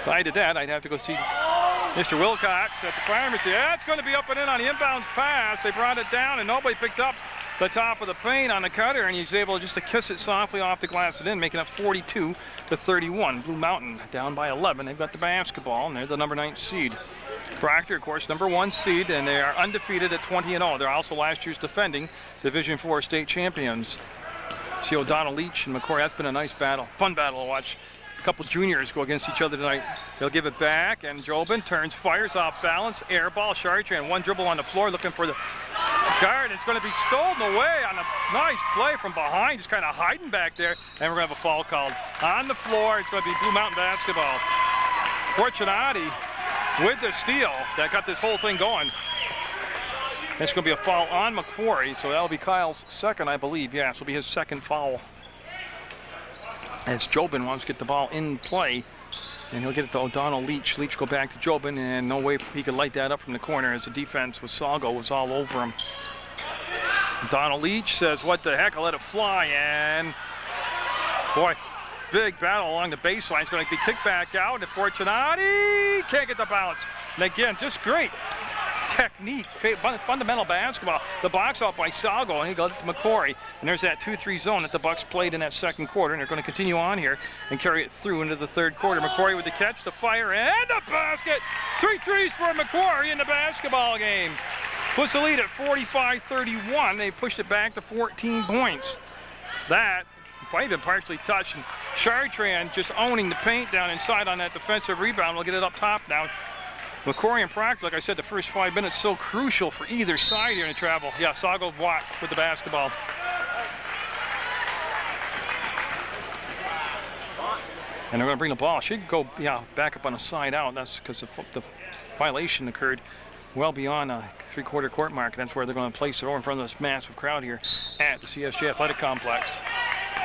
If I did that, I'd have to go see Mr. Wilcox at the pharmacy. That's going to be up and in on the inbounds pass. They brought it down, and nobody picked up the top of the paint on the cutter, and he's able just to kiss it softly off the glass and in, making it 42-31. Blue Mountain down by 11. They've got the basketball, and they're the number 9 seed. Proctor, of course, number 1 seed, and they are undefeated at 20-0. They're also last year's defending Division IV state champions. See O'Donnell Leach and McCoy. That's been a nice battle, fun battle to watch. A couple juniors go against each other tonight. They'll give it back, and Jobin turns, fires off balance, air ball. Chartrand, one dribble on the floor, looking for the guard. It's going to be stolen away on a nice play from behind, just kind of hiding back there, and we're going to have a foul called on the floor. It's going to be Blue Mountain basketball. Fortunati with the steal that got this whole thing going. It's going to be a foul on McQuarrie, so that'll be Kyle's second, I believe. Yeah, this will be his second foul. As Jobin wants to get the ball in play, and he'll get it to O'Donnell Leach. Leach go back to Jobin, and no way he could light that up from the corner as the defense with Salgo was all over him. O'Donnell Leach says, what the heck, I'll let it fly, and boy, big battle along the baseline. It's going to be kicked back out, and Fortunati can't get the balance. And again, just great technique, fundamental basketball. The box out by Salgo, and he goes to McCory. And there's that 2-3 zone that the Bucks played in that second quarter, and they're going to continue on here and carry it through into the third quarter. McCory with the catch, the fire, and the basket. 3 threes for McCory in the basketball game. Puts the lead at 45-31. They pushed it back to 14 points. That might have been partially touched, and Chartrand just owning the paint down inside on that defensive rebound. We'll get it up top now. McCory and Proctor, like I said, the first 5 minutes so crucial for either side here in the travel. Yeah, Salgo Watt with the basketball. And they're going to bring the ball. Should go, yeah, back up on the side out. That's because the violation occurred well beyond a 3/4 court mark. That's where they're going to place it over in front of this massive crowd here at the CSJ Athletic Complex.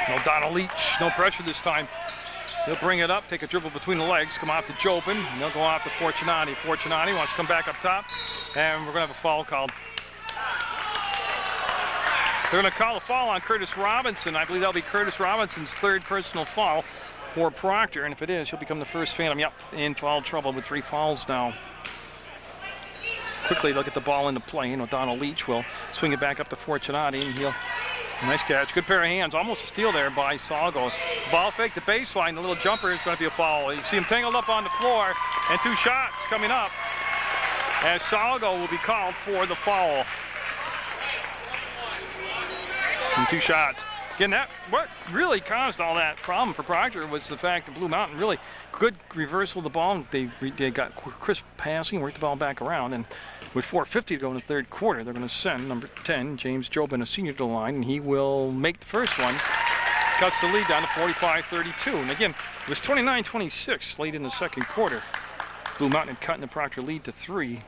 O'Donnell Leach, no pressure this time. He'll bring it up, take a dribble between the legs, come off to Jobin, and they'll go off to Fortunati. Fortunati wants to come back up top, and we're going to have a foul called. They're going to call a foul on Curtis Robinson. I believe that'll be Curtis Robinson's 3rd personal foul for Proctor, and if it is, he'll become the first Phantom. Yep, in foul trouble with 3 fouls now. Quickly, they'll get the ball into play, and O'Donnell Leach will swing it back up to Fortunati, and he'll. Nice catch, good pair of hands, almost a steal there by Salgo. Ball fake to baseline, the little jumper is going to be a foul. You see him tangled up on the floor, and 2 shots coming up as Salgo will be called for the foul. And 2 shots. Again, what really caused all that problem for Proctor was the fact that Blue Mountain really good reversal of the ball. They got crisp passing, worked the ball back around, and with 4:50 to go in the third quarter, they're going to send number 10, James Jobin, a senior, to the line, and he will make the first one. Cuts the lead down to 45-32. And again, it was 29-26 late in the second quarter. Blue Mountain had cut the Proctor lead to 3.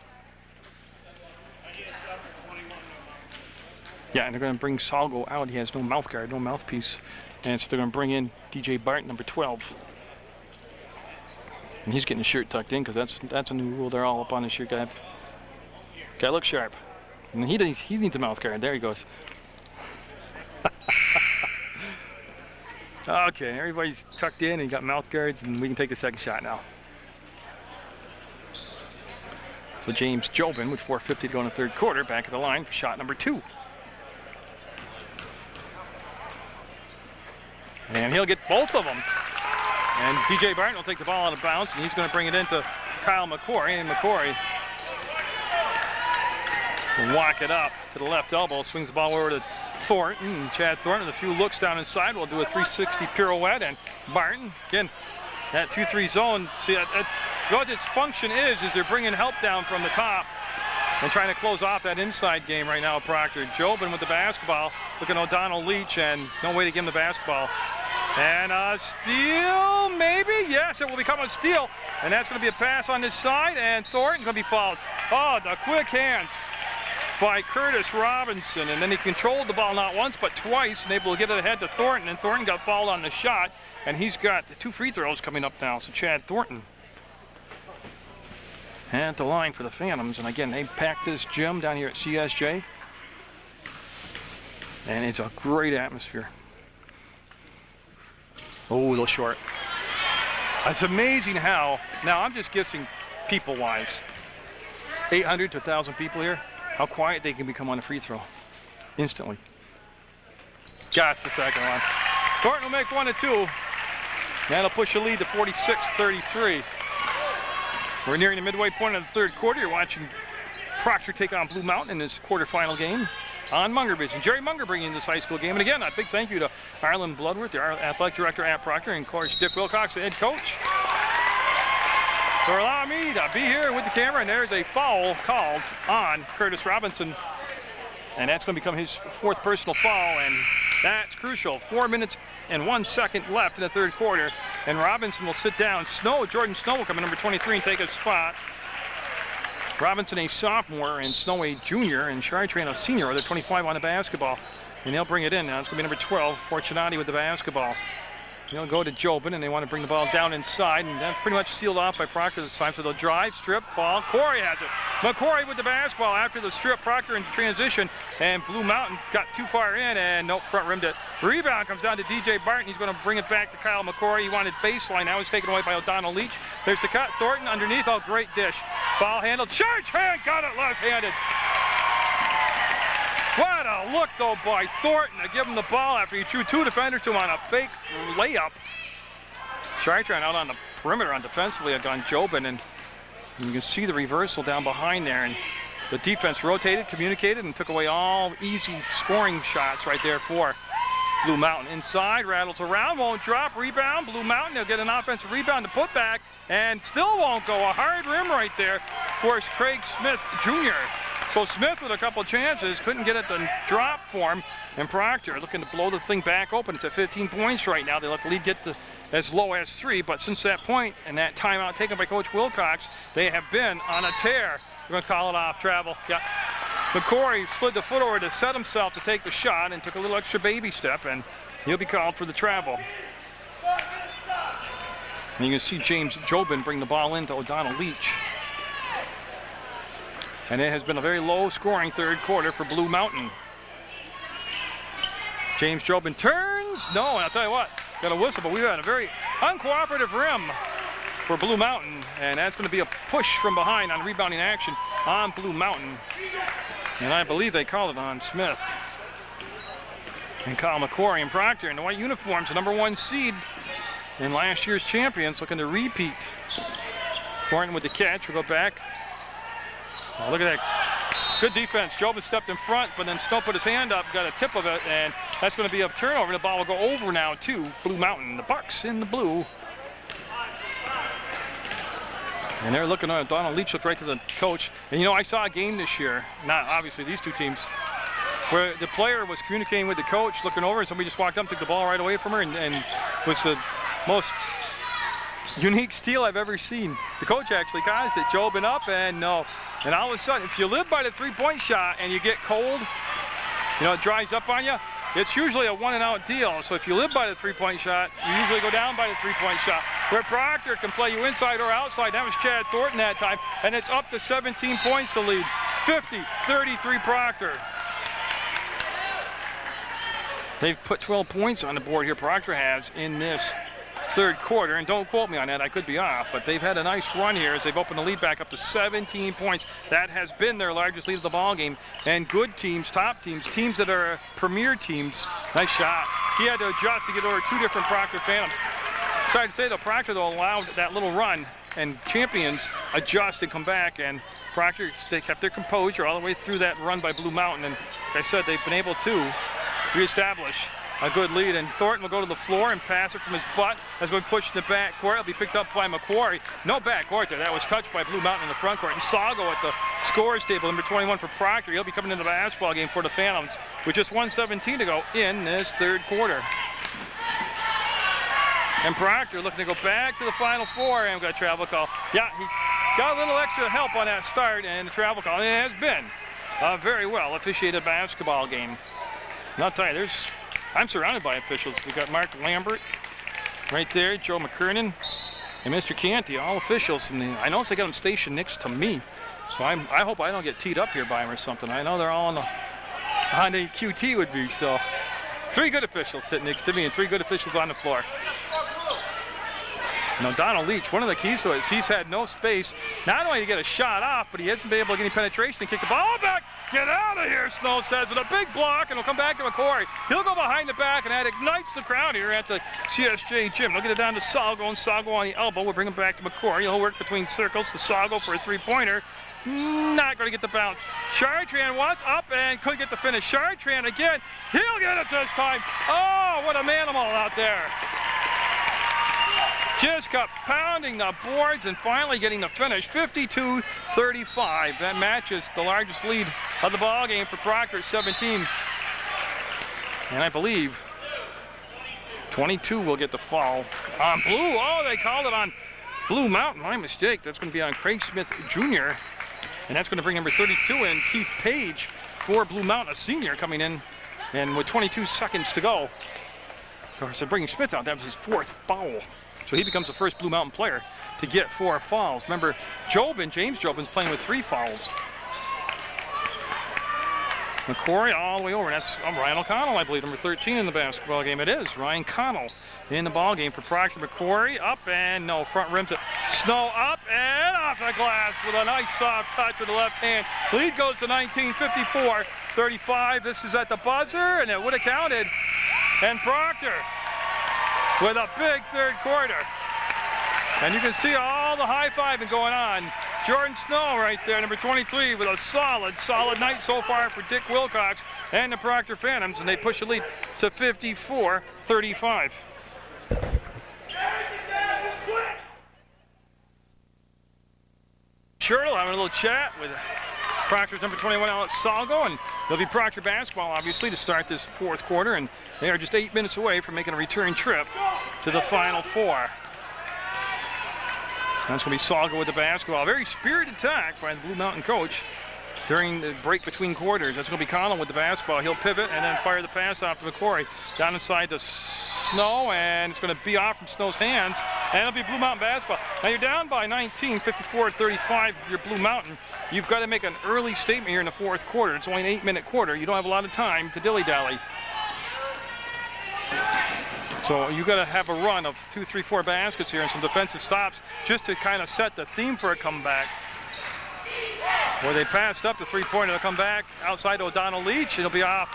Yeah, and they're going to bring Salgo out. He has no mouth guard, no mouthpiece. And so they're going to bring in DJ Barton, number 12. And he's getting his shirt tucked in because that's a new rule. They're all up on his shirt. Guy looks sharp. And he needs a mouth guard. There he goes. Okay, everybody's tucked in and got mouth guards, and we can take the second shot now. So James Jobin with 4:50 to go in the third quarter, back at the line for shot number 2. And he'll get both of them. And DJ Barton will take the ball out of bounds, and he's going to bring it into Kyle McCory. And McCory will walk it up to the left elbow, swings the ball over to Thornton. And Chad Thornton with a few looks down inside will do a 360 pirouette. And Barton, again, that 2-3 zone. See, what its function is they're bringing help down from the top and trying to close off that inside game right now, Proctor. Jobin with the basketball, looking at O'Donnell Leach, and no way to give him the basketball. And a steal, maybe? Yes, it will become a steal. And that's going to be a pass on this side, and Thornton's going to be fouled. Oh, the quick hands by Curtis Robinson. And then he controlled the ball not once, but twice, and able to get it ahead to Thornton. And Thornton got fouled on the shot, and he's got 2 free throws coming up now. So Chad Thornton at the line for the Phantoms. And again, they packed this gym down here at CSJ. And it's a great atmosphere. Oh, a little short. It's amazing how, now I'm just guessing people-wise, 800 to 1,000 people here, how quiet they can become on a free throw instantly. Got the second one. Thornton will make 1-2. That'll push the lead to 46-33. We're nearing the midway point of the third quarter. You're watching Proctor take on Blue Mountain in this quarterfinal game on Munger Vision. Jerry Munger bringing this high school game. And again, a big thank you to Arlen Bloodworth, the athletic director at Proctor, and of course Dick Wilcox, the head coach, for allowing me to be here with the camera. And there's a foul called on Curtis Robinson. And that's going to become his fourth personal foul, and that's crucial. 4 minutes and 1 second left in the third quarter. And Robinson will sit down. Jordan Snow will come in number 23 and take his spot. Robinson a sophomore and Snow a junior, and Chartrand a senior. They're 25 on the basketball, and they'll bring it in now. It's going to be number 12, Fortunati with the basketball. They'll go to Jobin, and they want to bring the ball down inside, and that's pretty much sealed off by Proctor this time. So they'll drive, strip, ball. Corey has it. McCory with the basketball after the strip. Proctor in transition, and Blue Mountain got too far in, and nope, front rimmed it. Rebound comes down to DJ Barton. He's going to bring it back to Kyle McCory. He wanted baseline. Now he's taken away by O'Donnell Leach. There's the cut. Thornton underneath. Oh, great dish. Ball handled. Chartrand got it left-handed. What a look, though, by Thornton to give him the ball after he drew two defenders to him on a fake layup. Chartrand out on the perimeter on defensively on Jobin, and you can see the reversal down behind there. And the defense rotated, communicated, and took away all easy scoring shots right there for Blue Mountain. Inside, rattles around, won't drop, rebound. Blue Mountain, they'll get an offensive rebound to put back, and still won't go. A hard rim right there for Craig Smith Jr. So Smith with a couple of chances, couldn't get it to drop for him. And Proctor looking to blow the thing back open. It's at 15 points right now. They let the lead get to as low as 3, but since that point and that timeout taken by Coach Wilcox, they have been on a tear. We're going to call it off, travel. Yeah. McCory slid the foot over to set himself to take the shot and took a little extra baby step, and he'll be called for the travel. And you can see James Jobin bring the ball into O'Donnell Leach. And it has been a very low-scoring third quarter for Blue Mountain. James Jobin turns. No, and I'll tell you what, got a whistle, but we've had a very uncooperative rim for Blue Mountain, and that's going to be a push from behind on rebounding action on Blue Mountain. And I believe they called it on Smith. And Kyle McCory and Proctor in the white uniforms, the #1 seed and last year's champions, looking to repeat. Thornton with the catch. We'll go back. Oh, look at that. Good defense. Jobin stepped in front, but then Snow put his hand up, got a tip of it, and that's going to be a turnover. The ball will go over now to Blue Mountain. The Bucks in the blue. And they're looking at Donald Leach, looked right to the coach. And you know, I saw a game this year, not obviously these two teams, where the player was communicating with the coach, looking over, and somebody just walked up, took the ball right away from her, and was the most unique steal I've ever seen. The coach actually caused it. Jobin up, and no. And all of a sudden, if you live by the three-point shot and you get cold, you know, it dries up on you, it's usually a one-and-out deal. So if you live by the three-point shot, you usually go down by the three-point shot. Where Proctor can play you inside or outside. That was Chad Thornton that time, and it's up to 17 points to lead. 50-33 Proctor. They've put 12 points on the board here, Proctor has, in this third quarter, and don't quote me on that, I could be off, but they've had a nice run here as they've opened the lead back up to 17 points. That has been their largest lead of the ball game, and good teams, top teams, teams that are premier teams. Nice shot. He had to adjust to get over two different Proctor Phantoms. Sorry to say, though, Proctor though allowed that little run, and champions adjust and come back, and Proctor, they kept their composure all the way through that run by Blue Mountain, and like I said, they've been able to reestablish a good lead. And Thornton will go to the floor and pass it from his butt as we push in the back court. It'll be picked up by McCory. No back court there. That was touched by Blue Mountain in the front court. And Sago at the scorers table, number 21 for Proctor. He'll be coming into the basketball game for the Phantoms with just 1:17 to go in this third quarter. And Proctor looking to go back to the Final Four, and we've got a travel call. Yeah, he got a little extra help on that start and the travel call. And it has been a very well officiated basketball game. And I'll tell you, I'm surrounded by officials. We've got Mark Lambert right there, Joe McKernan, and Mr. Canty, all officials. And I notice they got them stationed next to me. So I hope I don't get teed up here by them or something. I know they're all on the QT would be. So 3 good officials sitting next to me and 3 good officials on the floor. Now, Donald Leach, one of the keys to it is he's had no space, not only to get a shot off, but he hasn't been able to get any penetration to kick the ball back. Get out of here, Snow says, with a big block, and it'll come back to McCory. He'll go behind the back, and that ignites the crowd here at the CSJ gym. They'll get it down to Salgo, and Salgo on the elbow. We'll bring him back to McCory. He'll work between circles to Salgo for a three-pointer. Not going to get the bounce. Chartrand wants up and could get the finish. Chartrand again. He'll get it this time. Oh, what a manimal out there. Just kept pounding the boards and finally getting the finish. 52-35. That matches the largest lead of the ball game for Proctor, 17. And I believe 22 will get the foul on Blue. Oh, they called it on Blue Mountain. My mistake. That's going to be on Craig Smith Jr. And that's going to bring number 32 in, Keith Page, for Blue Mountain, a senior coming in. And with 22 seconds to go, of course, they're bringing Smith out. That was his fourth foul. So he becomes the first Blue Mountain player to get 4 fouls. Remember, James Jobin's playing with 3 fouls. McCory all the way over. That's Ryan O'Connell, I believe, number 13 in the basketball game. It is Ryan Connell in the ball game for Proctor. McCory up and no, front rim to Snow, up and off the glass with a nice soft touch with the left hand. Lead goes to 19, 54-35. This is at the buzzer, and it would have counted. And Proctor with a big third quarter. And you can see all the high-fiving going on. Jordan Snow right there, number 23, with a solid night so far for Dick Wilcox and the Proctor Phantoms, and they push the lead to 54-35. Sherrill having a little chat with Proctor's number 21, Alex Salgo, and there'll be Proctor basketball, obviously, to start this fourth quarter, and they are just 8 minutes away from making a return trip to the Final Four. That's going to be Salgo with the basketball. A very spirited attack by the Blue Mountain coach during the break between quarters. That's going to be Connell with the basketball. He'll pivot and then fire the pass off to McCory. Down inside to Snow, and it's going to be off from Snow's hands, and it'll be Blue Mountain basketball. Now you're down by 19, 54-35 if you're Blue Mountain. You've got to make an early statement here in the fourth quarter. It's only an 8-minute quarter. You don't have a lot of time to dilly-dally. So you got to have a run of 2, 3, 4 baskets here and some defensive stops just to kind of set the theme for a comeback. Where they passed up the three-pointer, they'll come back outside to O'Donnell Leach, and it'll be off.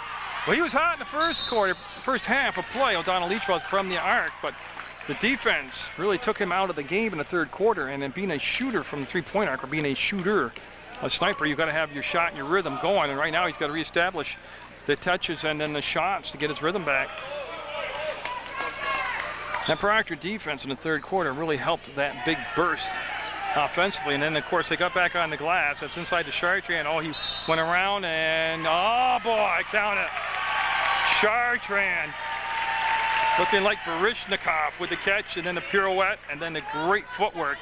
Well, he was hot in the first quarter, first half of play. O'Donnell Leach was from the arc, but the defense really took him out of the game in the third quarter. And then being a shooter from the three-point arc, or being a shooter, a sniper, you've got to have your shot and your rhythm going. And right now he's got to reestablish the touches and then the shots to get his rhythm back. That Proctor defense in the third quarter really helped that big burst offensively. And then, of course, they got back on the glass. That's inside to Chartrand. Oh, he went around and, oh, boy, count it. Chartrand looking like Barishnikov with the catch and then the pirouette and then the great footwork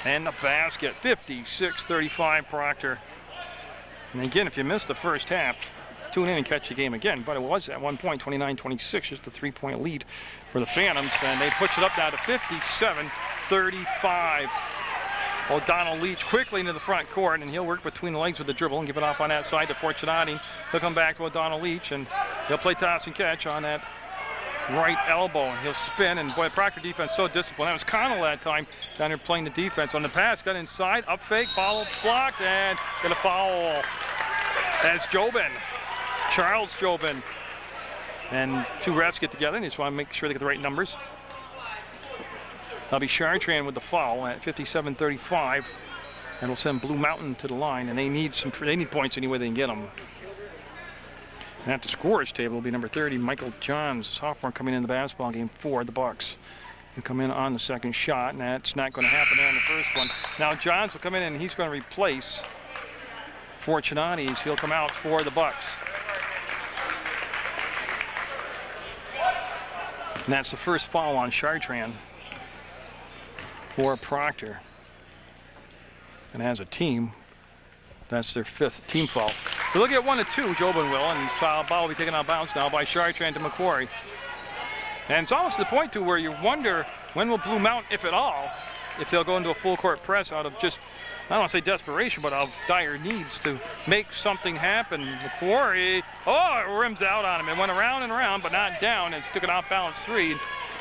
and the basket. 56-35 Proctor. And again, if you missed the first half, tune in and catch the game again. But it was at one point 29-26, just a 3-point lead for the Phantoms, and they push it up now to 57-35. O'Donnell Leach quickly into the front court, and he'll work between the legs with the dribble and give it off on that side to Fortunati. He'll come back to O'Donnell Leach, and he'll play toss and catch on that right elbow, and he'll spin. And boy, Proctor defense so disciplined. That was Connell that time down there playing the defense. On the pass, got inside, up fake, ball blocked, and get a foul. That's Jobin. Charles Jobin. And 2 refs get together and just want to make sure they get the right numbers. That'll be Chartrand with the foul at 57-35. And will send Blue Mountain to the line, and they need points any way they can get them. And at the scorers table will be number 30, Michael Johns, sophomore, coming in the basketball game for the Bucks. He'll come in on the second shot, and that's not going to happen there in the first one. Now Johns will come in and he's going to replace Fortunati. He'll come out for the Bucks. And that's the first foul on Chartrand for Proctor. And as a team, that's their 5th team foul. So they'll get 1 to 2, Jobin will, and his foul ball will be taken out of bounds now by Chartrand to McCory. And it's almost to the point to where you wonder when will Blue Mountain, if at all, if they'll go into a full court press out of just, I don't want to say desperation, but of dire needs to make something happen. McCory, oh, it rims out on him. It went around and around, but not down as he took an off-balance 3.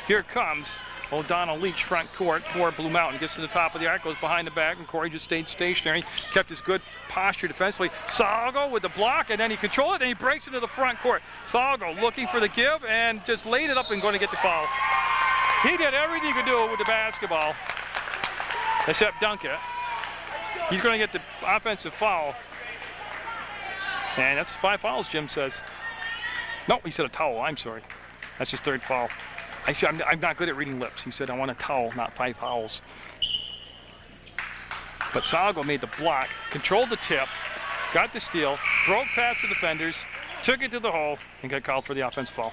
Here comes O'Donnell Leach front court for Blue Mountain. Gets to the top of the arc, goes behind the back, and Corey just stayed stationary, kept his good posture defensively. Salgo with the block, and then he controlled it, and he breaks into the front court. Salgo looking for the give, and just laid it up and going to get the foul. He did everything he could do with the basketball, except dunk it. He's going to get the offensive foul. And that's 5 fouls, Jim says. No, he said a towel. I'm sorry. That's his 3rd foul. I said, I'm not good at reading lips. He said, I want a towel, not 5 fouls. But Salgo made the block, controlled the tip, got the steal, broke past the defenders, took it to the hole, and got called for the offensive foul.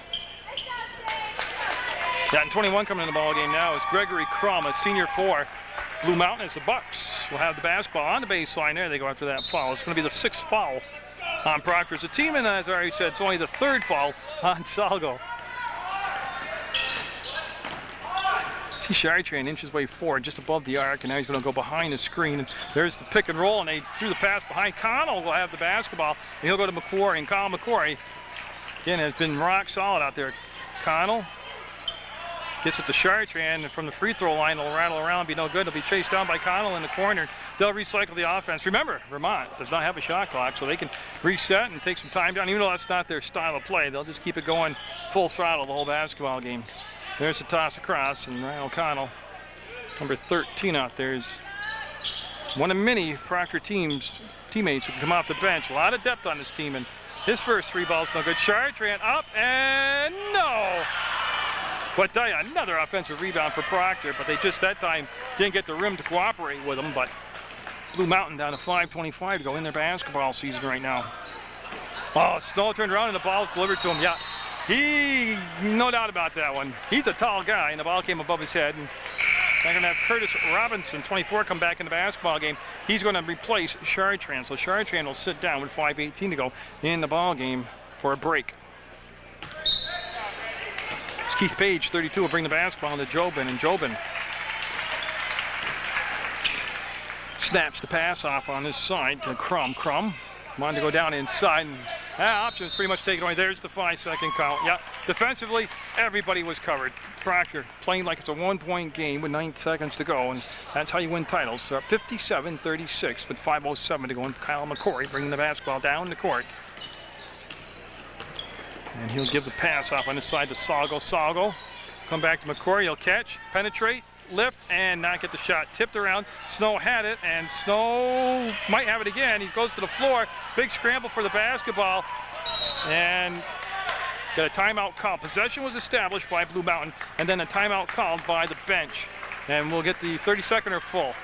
That and 21 coming in the ball game now is Gregory Crum, a senior for Blue Mountain, as the Bucks will have the basketball on the baseline there. They go after that foul. It's going to be the 6th foul on Proctor as a team, and as I already said, it's only the 3rd foul on Salgo. See Chartrand inch his way forward just above the arc, and now he's going to go behind the screen. And there's the pick and roll, and they threw the pass behind. Connell will have the basketball, and he'll go to McQuarrie, and Kyle McQuarrie, again, has been rock solid out there. Connell gets it to Chartrand, and from the free throw line, it'll rattle around, be no good. It'll be chased down by Connell in the corner. They'll recycle the offense. Remember, Vermont does not have a shot clock, so they can reset and take some time down. Even though that's not their style of play, they'll just keep it going full throttle the whole basketball game. There's the toss across, and Ryan O'Connell, number 13 out there, is one of many Proctor teammates who can come off the bench. A lot of depth on this team, and his first 3 balls no good. Chartrand up, and no! But tell you, another offensive rebound for Proctor, but they just that time didn't get the rim to cooperate with them. But Blue Mountain down to 5:25 to go in their basketball season right now. Oh, Snow turned around and the ball's delivered to him. Yeah, no doubt about that one. He's a tall guy, and the ball came above his head. And they're going to have Curtis Robinson, 24, come back in the basketball game. He's going to replace Chartrand. So Chartrand will sit down with 5:18 to go in the ball game for a break. Keith Page, 32, will bring the basketball to Jobin, and Jobin snaps the pass off on his side to Crum. Crum wanted to go down inside, and that option is pretty much taken away. There's the 5-second count. Yeah, defensively, everybody was covered. Proctor playing like it's a 1-point game with 9 seconds to go, and that's how you win titles. So 57-36 with 5:07 to go, and Kyle McQuarrie bringing the basketball down the court. And he'll give the pass off on his side to Salgo. Salgo, come back to McQuarrie. He'll catch, penetrate, lift, and not get the shot. Tipped around. Snow had it, and Snow might have it again. He goes to the floor. Big scramble for the basketball, and got a timeout call. Possession was established by Blue Mountain, and then a timeout called by the bench. And we'll get the 30-second or full.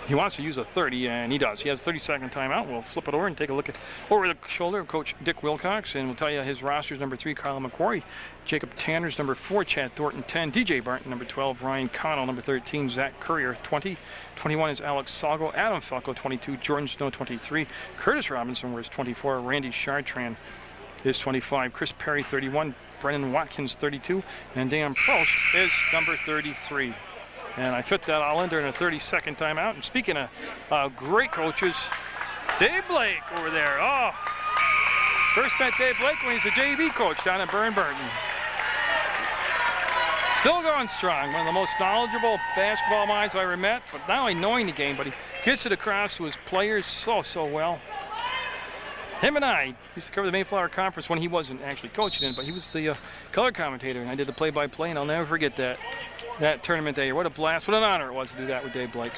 He wants to use a 30, and he does. He has a 30-second timeout. We'll flip it over and take a look at over the shoulder of Coach Dick Wilcox, and we'll tell you his roster's number 3, Kyle McQuarrie. Jacob Tanner's number 4, Chad Thornton 10, DJ Barton number 12, Ryan Connell number 13, Zach Courier 20, 21 is Alex Salgo, Adam Falco 22, Jordan Snow 23, Curtis Robinson wears 24, Randy Chartrand is 25, Chris Perry 31, Brennan Watkins 32, and Dan Prost is number 33. And I fit that all in during a 30-second timeout. And speaking of great coaches, Dave Blake over there. Oh, first met Dave Blake when he's the JV coach down at Burton. Still going strong. One of the most knowledgeable basketball minds I ever met. But not only knowing the game, but he gets it across to his players so well. Him and I used to cover the Mayflower Conference when he wasn't actually coaching it, but he was the color commentator, and I did the play-by-play, and I'll never forget that tournament day. What a blast, what an honor it was to do that with Dave Blake.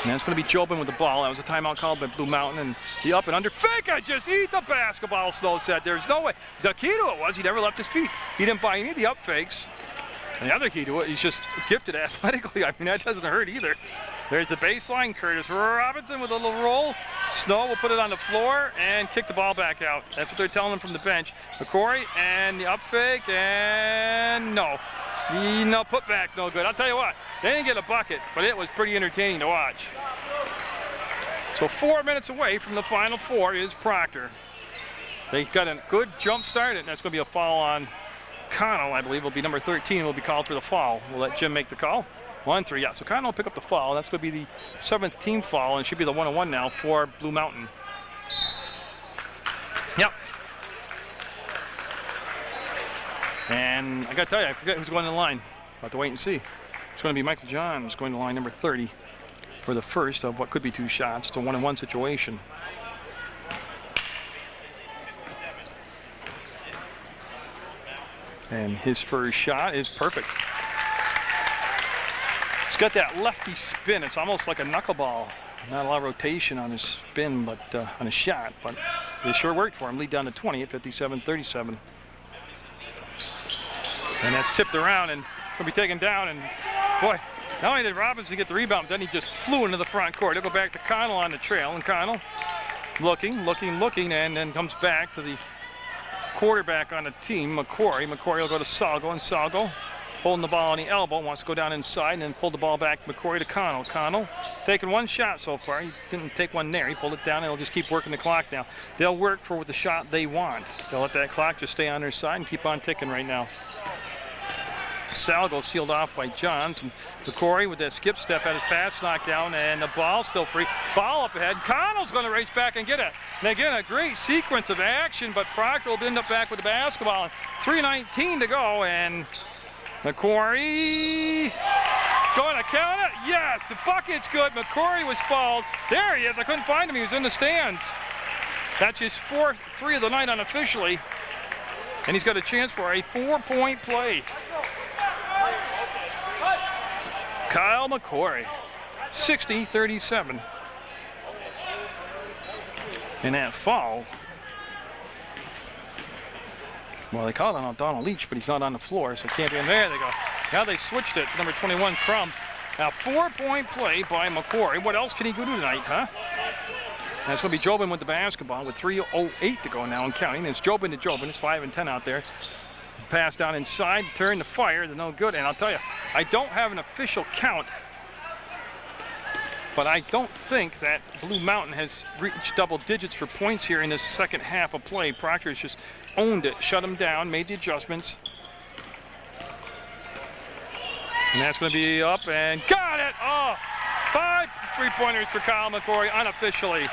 And that's going to be Jobin with the ball. That was a timeout called by Blue Mountain, and the up and under fake. I just eat the basketball, Snow said. There's no way. The key to it was he never left his feet. He didn't buy any of the up fakes. And the other key to it, he's just gifted athletically. I mean, that doesn't hurt either. There's the baseline. Curtis Robinson with a little roll. Snow will put it on the floor and kick the ball back out. That's what they're telling him from the bench. McQuarrie and the up fake, and no. No, put back, no good. I'll tell you what, they didn't get a bucket, but it was pretty entertaining to watch. So 4 minutes away from the Final Four is Proctor. They got a good jump start, and that's going to be a foul on Connell, I believe. Will be number 13, will be called for the foul. We'll let Jim make the call. 1-3, yeah, so Connell will pick up the foul. That's going to be the 7th team foul, and it should be the 1-on-1 now for Blue Mountain. Yep, And I got to tell you, I forget who's going to the line. I'll have to wait and see. It's going to be Michael Johns going to line number 30 for the first of what could be 2 shots. It's a 1-on-1 situation. And his first shot is perfect. He's got that lefty spin. It's almost like a knuckleball. Not a lot of rotation on his spin, but on his shot. But it sure worked for him. Lead down to 20 at 57-37. And that's tipped around and will be taken down. And boy, not only did Robinson get the rebound, then he just flew into the front court. He'll go back to Connell on the trail. And Connell looking, and then comes back to the quarterback on the team, McQuarrie. McQuarrie will go to Salgo, and Salgo holding the ball on the elbow, wants to go down inside and then pull the ball back. McQuarrie to Connell. Connell taking 1 shot so far. He didn't take one there. He pulled it down, and he'll just keep working the clock now. They'll work for the shot they want. They'll let that clock just stay on their side and keep on ticking right now. Salgo sealed off by Johns, and McQuarrie with that skip step had his pass knocked down, and the ball still free. Ball up ahead. Connell's going to race back and get it. And again, a great sequence of action, but Proctor will end up back with the basketball. And 3:19 to go, and McQuarrie going to count it. Yes, the bucket's good. McQuarrie was fouled. There he is. I couldn't find him. He was in the stands. That's his 4th 3 of the night unofficially, and he's got a chance for a 4-point play. Kyle McQuarrie, 60-37. And that foul, well, they called it on Donald Leach, but he's not on the floor, so it can't be in. There they go. Now they switched it to number 21, Crum. Now 4-point play by McQuarrie. What else can he do tonight, huh? And it's going to be Jobin with the basketball with 3:08 to go now and counting. It's Jobin to Jobin. It's 5 and 10 out there. Pass down inside, turn to fire, they're no good. And I'll tell you, I don't have an official count, but I don't think that Blue Mountain has reached double digits for points here in this second half of play. Proctor's just owned it, shut them down, made the adjustments. And that's going to be up and got it! Oh, 5 3-pointers for Kyle McQuarrie unofficially.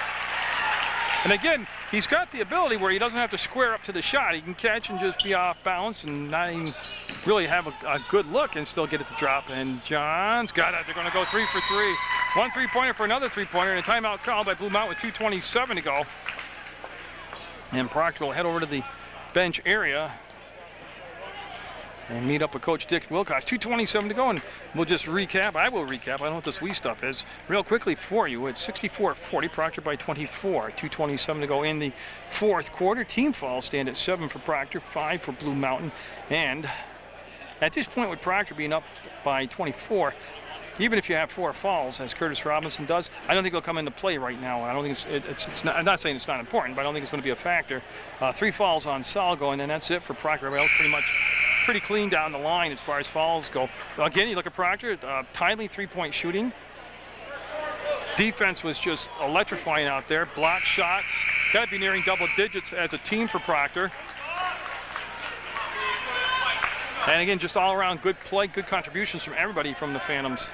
And again, he's got the ability where he doesn't have to square up to the shot. He can catch and just be off balance and not even really have a good look and still get it to drop. And Johns got it. They're going to go 3 for 3. 1 3-pointer for another 3-pointer, and a timeout called by Blue Mountain with 2:27 to go. And Proctor will head over to the bench area and meet up with Coach Dick Wilcox. 2:27 to go, and we'll just recap. I will recap. I don't know what this wee stuff is. Real quickly for you, it's 64-40, Proctor by 24. 2:27 to go in the 4th quarter. Team fouls stand at 7 for Proctor, 5 for Blue Mountain. And at this point, with Proctor being up by 24, even if you have 4 fouls, as Curtis Robinson does, I don't think it'll come into play right now. I don't think it's not, I'm not saying it's not important, but I don't think it's going to be a factor. 3 fouls on Salgo, and then that's it for Proctor. Everybody else pretty clean down the line as far as fouls go. Again, you look at Proctor, timely 3-point shooting. Defense was just electrifying out there. Block shots, got to be nearing double digits as a team for Proctor. And again, just all around good play, good contributions from everybody from the Phantoms.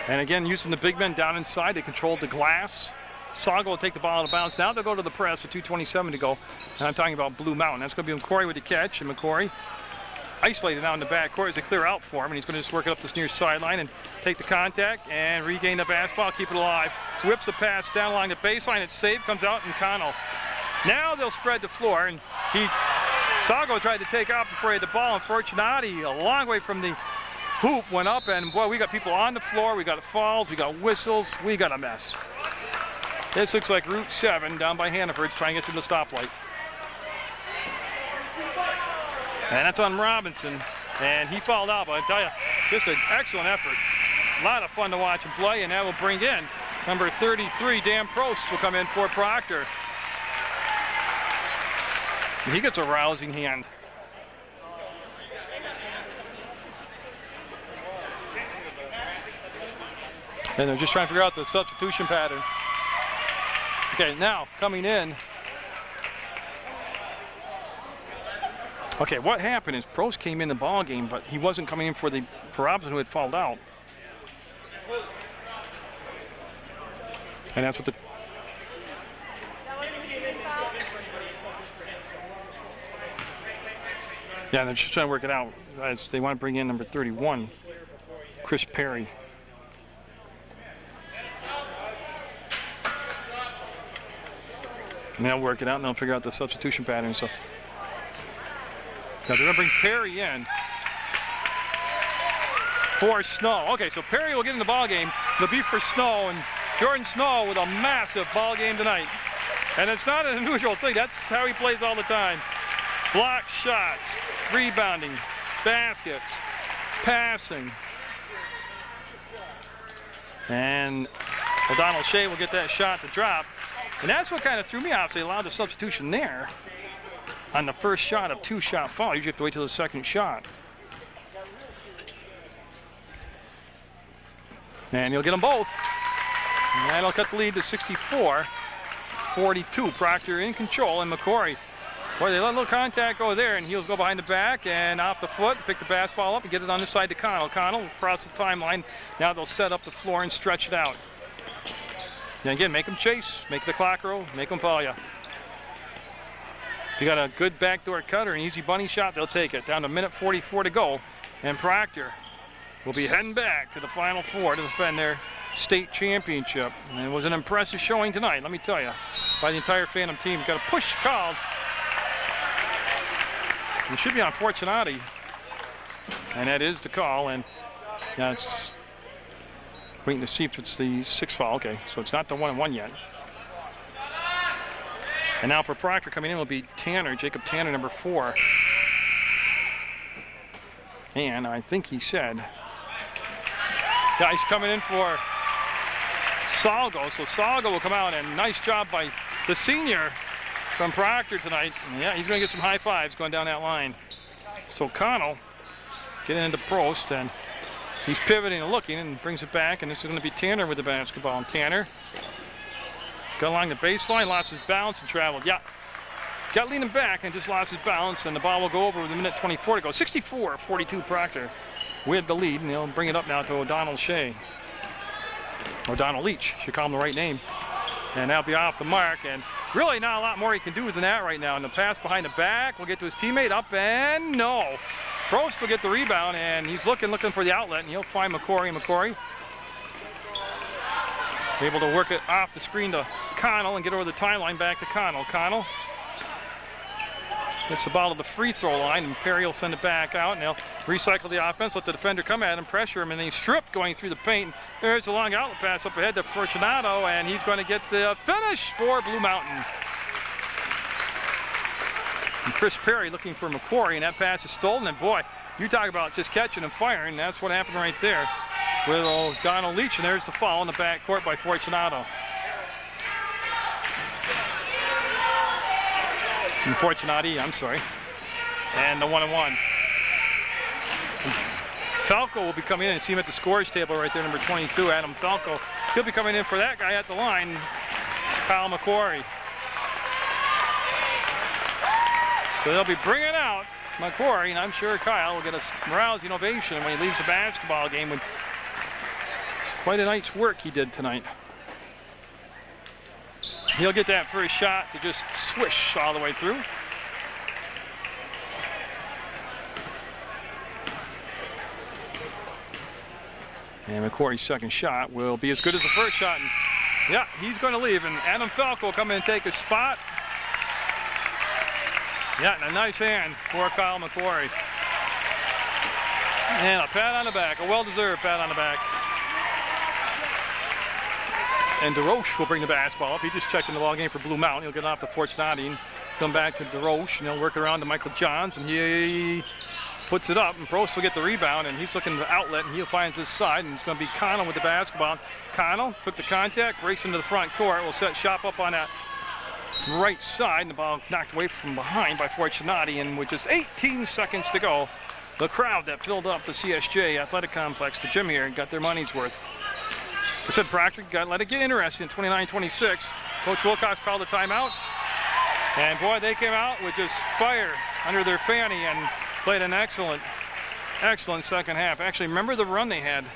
And again, using the big men down inside, they controlled the glass. Salgo will take the ball out of bounds. Now they'll go to the press with 2:27 to go. And I'm talking about Blue Mountain. That's going to be McQuarrie with the catch, and McQuarrie isolated out in the backcourt as they clear out for him, and he's going to just work it up this near sideline and take the contact and regain the basketball, keep it alive. Whips the pass down along the baseline. It's saved, comes out, and Connell. Now they'll spread the floor, and Salgo tried to take off before he had the ball, and Fortunati, a long way from the hoop, went up, and boy, we got people on the floor, we got fouls, we got whistles, we got a mess. This looks like Route 7 down by Hannaford trying to get to the stoplight. And that's on Robinson, and he fouled out, but I tell you, just an excellent effort. A lot of fun to watch him play, and that will bring in number 33, Dan Prost, will come in for Proctor. And he gets a rousing hand. And they're just trying to figure out the substitution pattern. Okay, now coming in. Okay, what happened is Prost came in the ball game, but he wasn't coming in for Robinson, who had fouled out. And that's what the Yeah, they're just trying to work it out. They want to bring in number 31, Chris Perry. And they'll work it out and they'll figure out the substitution pattern. So now they're going to bring Perry in for Snow. Okay, so Perry will get in the ball game. They'll be for Snow, and Jordan Snow with a massive ball game tonight. And it's not an unusual thing. That's how he plays all the time. Block shots, rebounding, baskets, passing. And O'Donnell Shea will get that shot to drop. And that's what kind of threw me off. They allowed the substitution there on the first shot of two-shot foul. Usually you have to wait till the second shot. And he'll get them both. And that'll cut the lead to 64-42. Proctor in control, and McCory. Boy, they let a little contact go there, and heels go behind the back and off the foot, pick the basketball up and get it on this side to Connell. Connell across the timeline. Now they'll set up the floor and stretch it out. And again, make them chase, make the clock roll, make them follow you. If you got a good backdoor cut or an easy bunny shot, they'll take it. Down to minute 44 to go, and Proctor will be heading back to the Final Four to defend their state championship. And it was an impressive showing tonight, let me tell you, by the entire Phantom team. Got a push called. It should be on Fortunati, and that is the call. And now it's waiting to see if it's the sixth foul. Okay, so it's not the 1-and-1 yet. And now for Proctor coming in will be Tanner, Jacob Tanner, number 4. And I think he said, yeah, he's coming in for Salgo. So Salgo will come out, and nice job by the senior from Proctor tonight. And yeah, he's going to get some high fives going down that line. So Connell getting into Prost, and he's pivoting and looking and brings it back, and this is going to be Tanner with the basketball. And Tanner got along the baseline, lost his balance and traveled. Yeah, got leaning back and just lost his balance, and the ball will go over with a minute 24 to go. 64-42 Proctor with the lead, and they'll bring it up now to O'Donnell Shea. O'Donnell Leach, should call him the right name. And that'll be off the mark, and really not a lot more he can do than that right now. And the pass behind the back will get to his teammate, up and no. Prost will get the rebound, and he's looking for the outlet, and he'll find McCory. McCory able to work it off the screen to Connell and get over the timeline back to Connell. Connell gets the ball to the free throw line, and Perry will send it back out, and they'll recycle the offense, let the defender come at him, pressure him, and he's stripped going through the paint. There's a long outlet pass up ahead to Fortunato, and he's going to get the finish for Blue Mountain. And Chris Perry looking for McCory, and that pass is stolen, and boy, you talk about just catching and firing. That's what happened right there with O'Donnell Leach, and there's the foul in the backcourt by Fortunato. And Fortunati, I'm sorry. And the 1-and-1. Falco will be coming in, and see him at the scores table right there, number 22, Adam Falco. He'll be coming in for that guy at the line, Kyle McCory. So they'll be bringing out McCory, and I'm sure Kyle will get a rousing ovation when he leaves the basketball game. With quite a night's work he did tonight. He'll get that first shot to just swish all the way through. And McCory's second shot will be as good as the first shot. And yeah, he's going to leave, and Adam Falco will come in and take his spot. Yeah, and a nice hand for Kyle McCory. And a pat on the back, a well-deserved pat on the back. And DeRoche will bring the basketball up. He just checked in the ball game for Blue Mountain. He'll get off to Fortunati and come back to DeRoche, and he'll work around to Michael Johns, and he puts it up, and Prost will get the rebound, and he's looking for the outlet, and he finds his side, and it's going to be Connell with the basketball. Connell took the contact, breaks into the front court, will set shop up on that right side, and the ball knocked away from behind by Fortunati, and with just 18 seconds to go, the crowd that filled up the CSJ Athletic Complex, the gym here, got their money's worth. I said Proctor got to let it get interesting in 29-26. Coach Wilcox called a timeout, and boy, they came out with just fire under their fanny and played an excellent second half. Actually, remember the run they had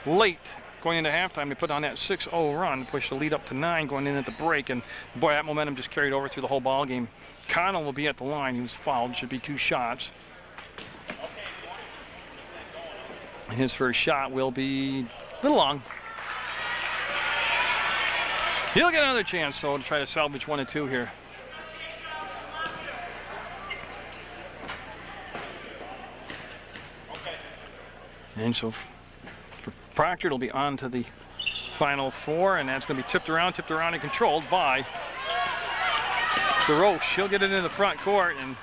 late going into halftime? They put on that 6-0 run, pushed the lead up to 9 going in at the break, and boy, that momentum just carried over through the whole ball game. Connell will be at the line. He was fouled. Should be 2 shots. And his first shot will be a little long. He'll get another chance, though, to try to salvage 1 and 2 here. And so for Proctor, it'll be on to the final 4, and that's going to be tipped around and controlled by DeRoche. He'll get it in the front court and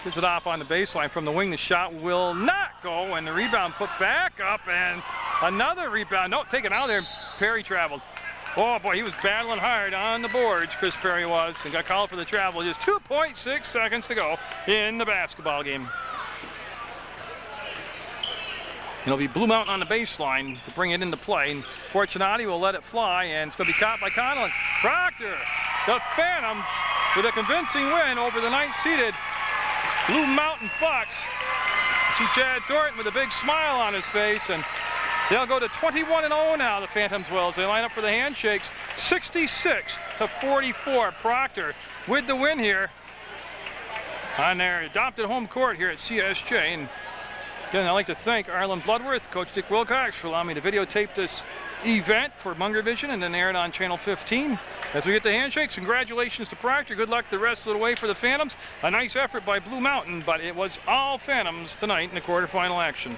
gives it off on the baseline from the wing. The shot will not go, and the rebound put back up, and another rebound. No, taken out of there. Perry traveled. Oh boy, he was battling hard on the boards, Chris Perry was, and got called for the travel. Just 2.6 seconds to go in the basketball game. It'll be Blue Mountain on the baseline to bring it into play. And Fortunati will let it fly, and it's going to be caught by Conlon. Proctor, the Phantoms, with a convincing win over the 9th-seeded Blue Mountain Bucks. See Chad Thornton with a big smile on his face, and they'll go to 21-0 now, the Phantoms will, as they line up for the handshakes. 66-44. Proctor with the win here on their adopted home court here at CSJ. And again, I'd like to thank Arlen Bloodworth, Coach Dick Wilcox, for allowing me to videotape this event for Munger Vision and then air it on Channel 15. As we get the handshakes, congratulations to Proctor. Good luck the rest of the way for the Phantoms. A nice effort by Blue Mountain, but it was all Phantoms tonight in the quarterfinal action.